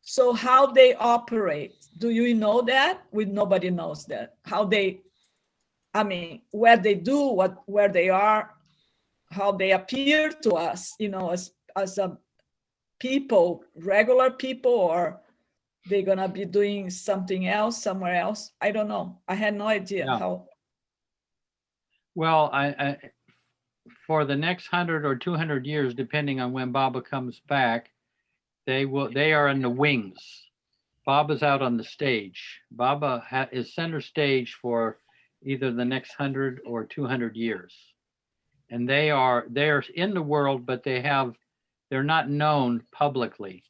So how they operate? Do you know that? Nobody knows that. How they, I mean, where they do, where they are, how they appear to us, as a people, regular people, or they're gonna be doing something else somewhere else. I don't know. I had no idea how. Well, I for the next 100 or 200 years, depending on when Baba comes back, they are in the wings, Baba's out on the stage. Baba is center stage for either the next 100 or 200 years. And they're in the world, but they're not known publicly.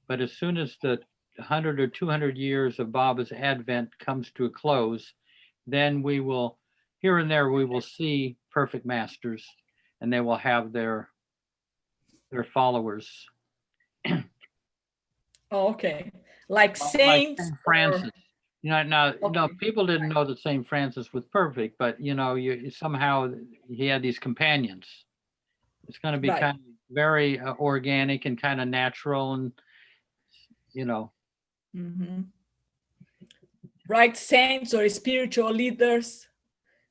But as soon as the 100 or 200 years of Baba's advent comes to a close, then we will, here and there, we will see perfect masters, and they will have their followers. Oh, okay. Like Like saints Saint or Francis. Now, okay. people didn't know that Saint Francis was perfect, but somehow he had these companions. It's going to be Right. kind of very organic and kind of natural, and Mhm. Right, saints or spiritual leaders.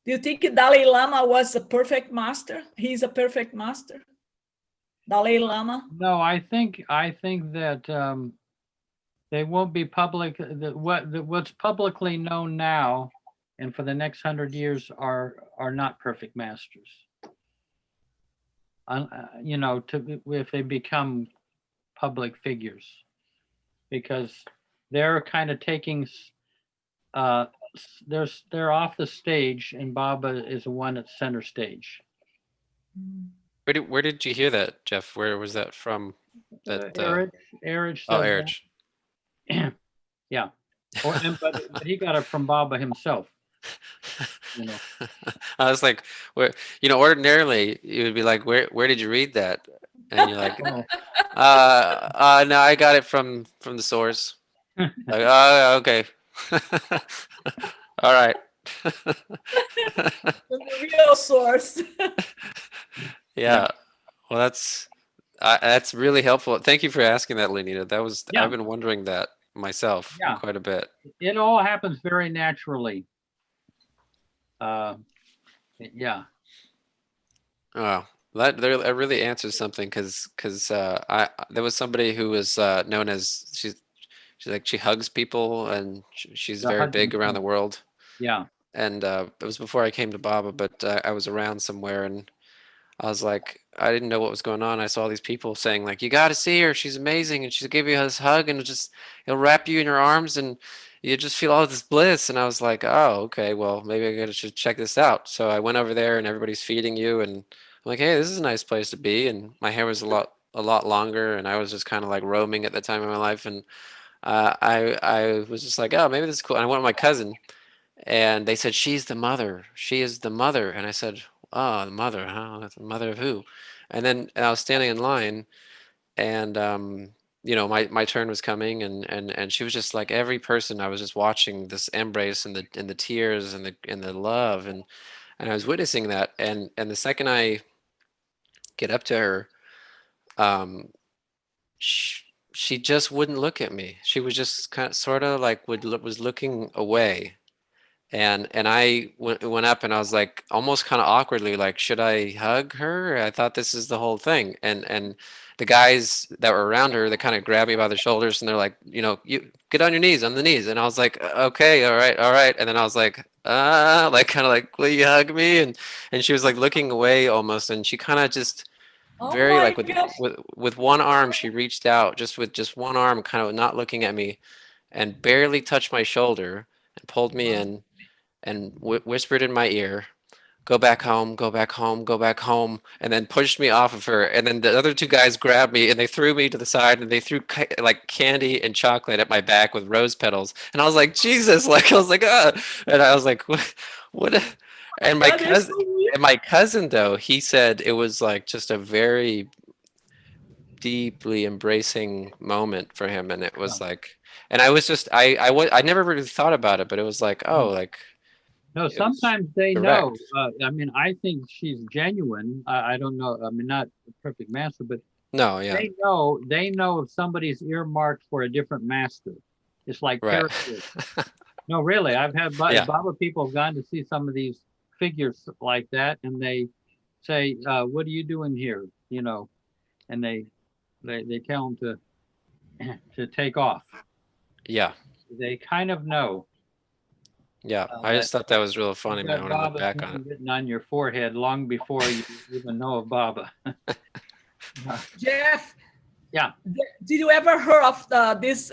Do you think Dalai Lama was a perfect master? He's a perfect master. Dalai Lama. No, I think that they won't be public. What's publicly known now, and for the next 100 years, are not perfect masters. If they become public figures, because they're kind of taking, they're off the stage, and Baba is the one at center stage. Where did you hear that, Jeff? Where was that from? That Erich oh, said Erich. that. Yeah, but he got it from Baba himself. I was like, where, ordinarily you would be like, where did you read that? And you're like, no, I got it from the source. Like, oh, okay. All right. The real source. Yeah. Well, that's really helpful. Thank you for asking that, Lenita. I've been wondering that myself quite a bit. It all happens very naturally. Yeah. Oh, that really answers something, because there was somebody who was known as she hugs people, and she's very big around the world. Yeah. And it was before I came to Baba, but I was around somewhere, and I was like, I didn't know what was going on. I saw these people saying like, you got to see her. She's amazing. And she'll give you this hug, and it'll wrap you in her arms, and you just feel all this bliss. And I was like, oh, okay, well, maybe I should check this out. So I went over there, and everybody's feeding you. And I'm like, hey, this is a nice place to be. And my hair was a lot longer. And I was just kind of like roaming at the time of my life. And I was just like, oh, maybe this is cool. And I went with my cousin, and they said, she's the mother. She is the mother. And I said, oh, the mother, huh? That's the mother of who? And then I was standing in line, and my turn was coming, and she was just like every person. I was just watching this embrace, and the tears, and the love, and I was witnessing that. And the second I get up to her, she just wouldn't look at me. She was just kind of sort of like was looking away. And I went up, and I was like, almost kind of awkwardly, like, should I hug her? I thought this is the whole thing. And the guys that were around her, they kind of grabbed me by the shoulders, and they're like, you get on your knees, on the knees. And I was like, okay, all right. And then I was like kind of like, will you hug me? And she was like looking away almost, and she kind of just very like with one arm, she reached out with just one arm, kind of not looking at me, and barely touched my shoulder, and pulled me in, and whispered in my ear, go back home, go back home, go back home, and then pushed me off of her. And then the other two guys grabbed me, and they threw me to the side, and they threw like candy and chocolate at my back with rose petals. And I was like, Jesus, like, I was like, and I was like, what? And my cousin though, he said it was like just a very deeply embracing moment for him. And it was like, and I was just, I never really thought about it, but it was like, oh, like, no, sometimes they know. I mean, I think she's genuine. I don't know. I mean, not a perfect master, but no, yeah, they know if somebody's earmarked for a different master. It's like parachute. No, really, I've had Baba people have gone to see some of these figures like that, and they say, "What are you doing here?" And they tell them to take off. Yeah, they kind of know. Yeah, I just thought that was real funny when I look back on it. Written on your forehead long before you even know of Baba. Jeff. Yeah. Did you ever hear of this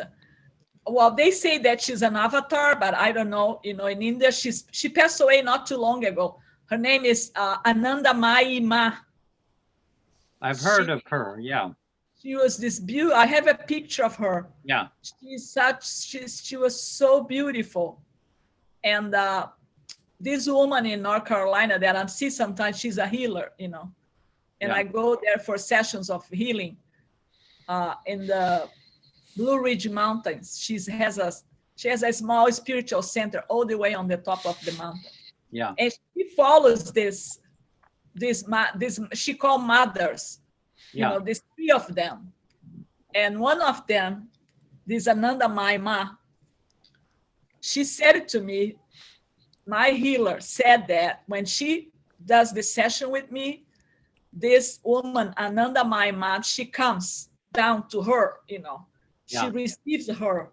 well, they say that she's an avatar, but I don't know. You know, in India, she passed away not too long ago. Her name is Ananda Mai Ma. I've heard of her. Yeah. She was this beauty. I have a picture of her. Yeah. She was so beautiful. And this woman in North Carolina that I see sometimes, she's a healer, you know. And I go there for sessions of healing in the Blue Ridge Mountains. She has a small spiritual center all the way on the top of the mountain. Yeah. And she follows this she called mothers, you know, there's 3 of them. And one of them, this Ananda Mai Ma, she said it to me, my healer said that when she does the session with me, this woman, Ananda Mai Ma, she comes down to her, you know, she receives her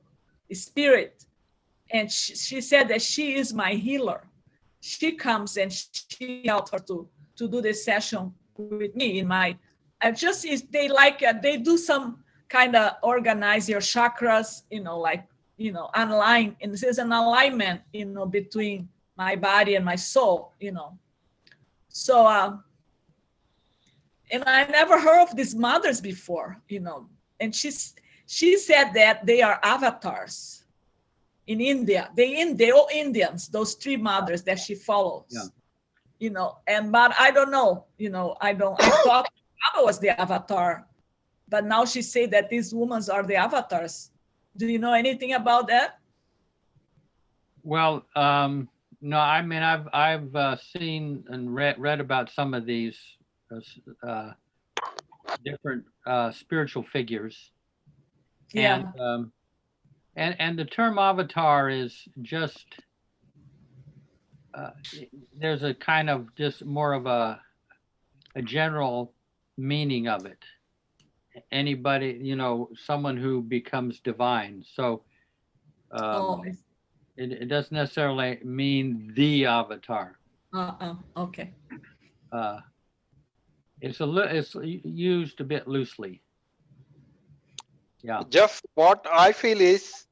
spirit. And she said that she is my healer. She comes and she helped her to do the session with me in my, they do some kind of organize your chakras, you know, like, you know, align, and there's an alignment, you know, between my body and my soul, you know. So, and I never heard of these mothers before, you know, and she said that they are avatars in India. They all Indians, those 3 mothers that she follows. Yeah. You know, but I don't know, you know, I thought Baba was the avatar, but now she said that these women are the avatars. Do you know anything about that? Well, no, I mean, I've seen and read about some of these different spiritual figures. Yeah. And the term avatar is just, there's a kind of just more of a general meaning of it. Anybody, you know, someone who becomes divine. So it doesn't necessarily mean the avatar. Okay. It's used a bit loosely. Yeah. Jeff, what I feel is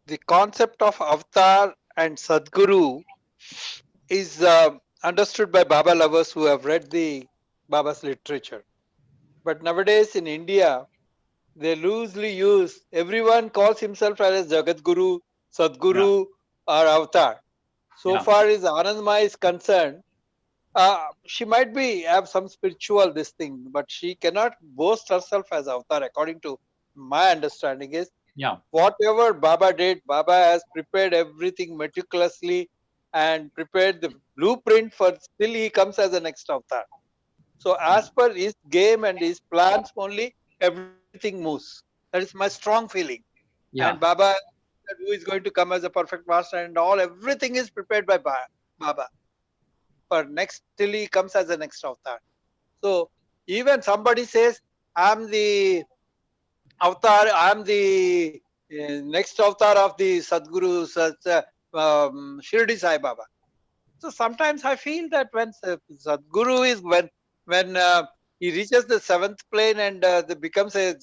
the concept of avatar and Sadguru is understood by Baba lovers who have read the Baba's literature. But nowadays in India, they loosely use, everyone calls himself as Jagat Guru, Sadguru, or Avatar. So far as Anandmaya is concerned, she might have some spiritual this thing, but she cannot boast herself as Avatar. According to my understanding is, whatever Baba did, Baba has prepared everything meticulously and prepared the blueprint for till he comes as the next Avatar. So as per his game and his plans only, everything moves. That is my strong feeling. And Baba, who is going to come as a perfect master and all, everything is prepared by Baba for next till he comes as the next Avatar. So even somebody says, I'm the Avatar, I'm the next Avatar of the Sadguru Shirdi Sai Baba. So sometimes I feel that when Sadguru is, when he reaches the 7th plane and becomes a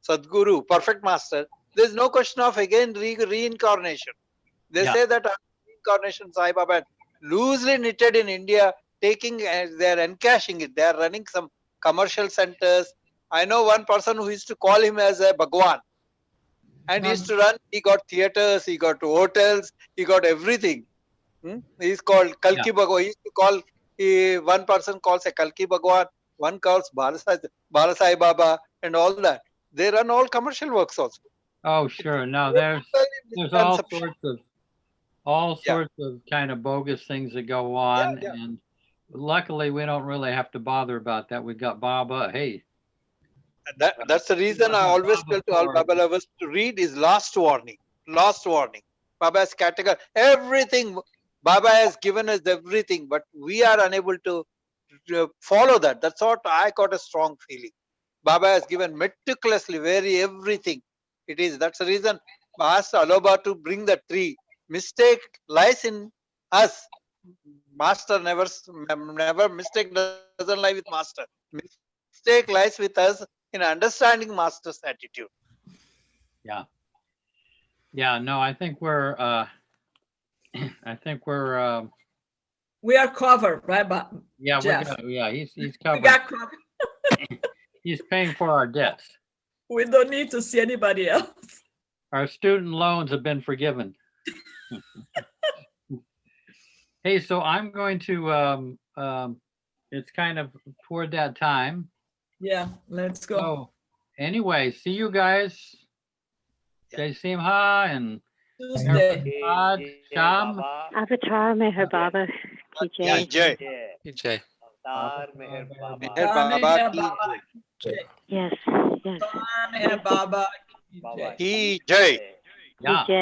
Sadguru, perfect master, there is no question of again reincarnation. They say that reincarnation Sai Baba loosely knitted in India, taking, they are encashing it. They are running some commercial centers. I know one person who used to call him as a Bhagwan. And he used to run, he got theaters, he got hotels, he got everything. He's called Kalki Bhagwan. He used to call, one person calls a Kalki Bhagwan, one calls Balasai Baba and all that. They run all commercial works also. Oh, sure. No, there's all sorts of kind of bogus things that go on. And luckily we don't really have to bother about that. We've got Baba. Hey. That's the reason I always tell to all Baba lovers to read is last warning. Last warning. Baba has categorized everything. Baba has given us everything, but we are unable to follow that. That's what I got a strong feeling. Baba has given meticulously everything. It is. That's the reason I asked Aloba to bring the tree. Mistake lies in us. Master never mistake doesn't lie with master. Mistake lies with us in understanding master's attitude. Yeah. Yeah, no, I think we're We are covered, right, yeah, we're Jeff? gonna, yeah, he's We covered. got covered. He's paying for our debts. We don't need to see anybody else. Our student loans have been forgiven. Hey, so I'm going to it's kind of toward that time. Yeah, let's go. So anyway, see you guys. Jai Simha and Tuesday. Sham. Avatar Meher Baba Ki Yeah, Jai. Jai. Jai. Avatar Meher Baba. Meher Baba ki Jai. Yes, yes. Avatar Meher Baba ki Baba jai. Ki Jai. Yeah. Ki Jai.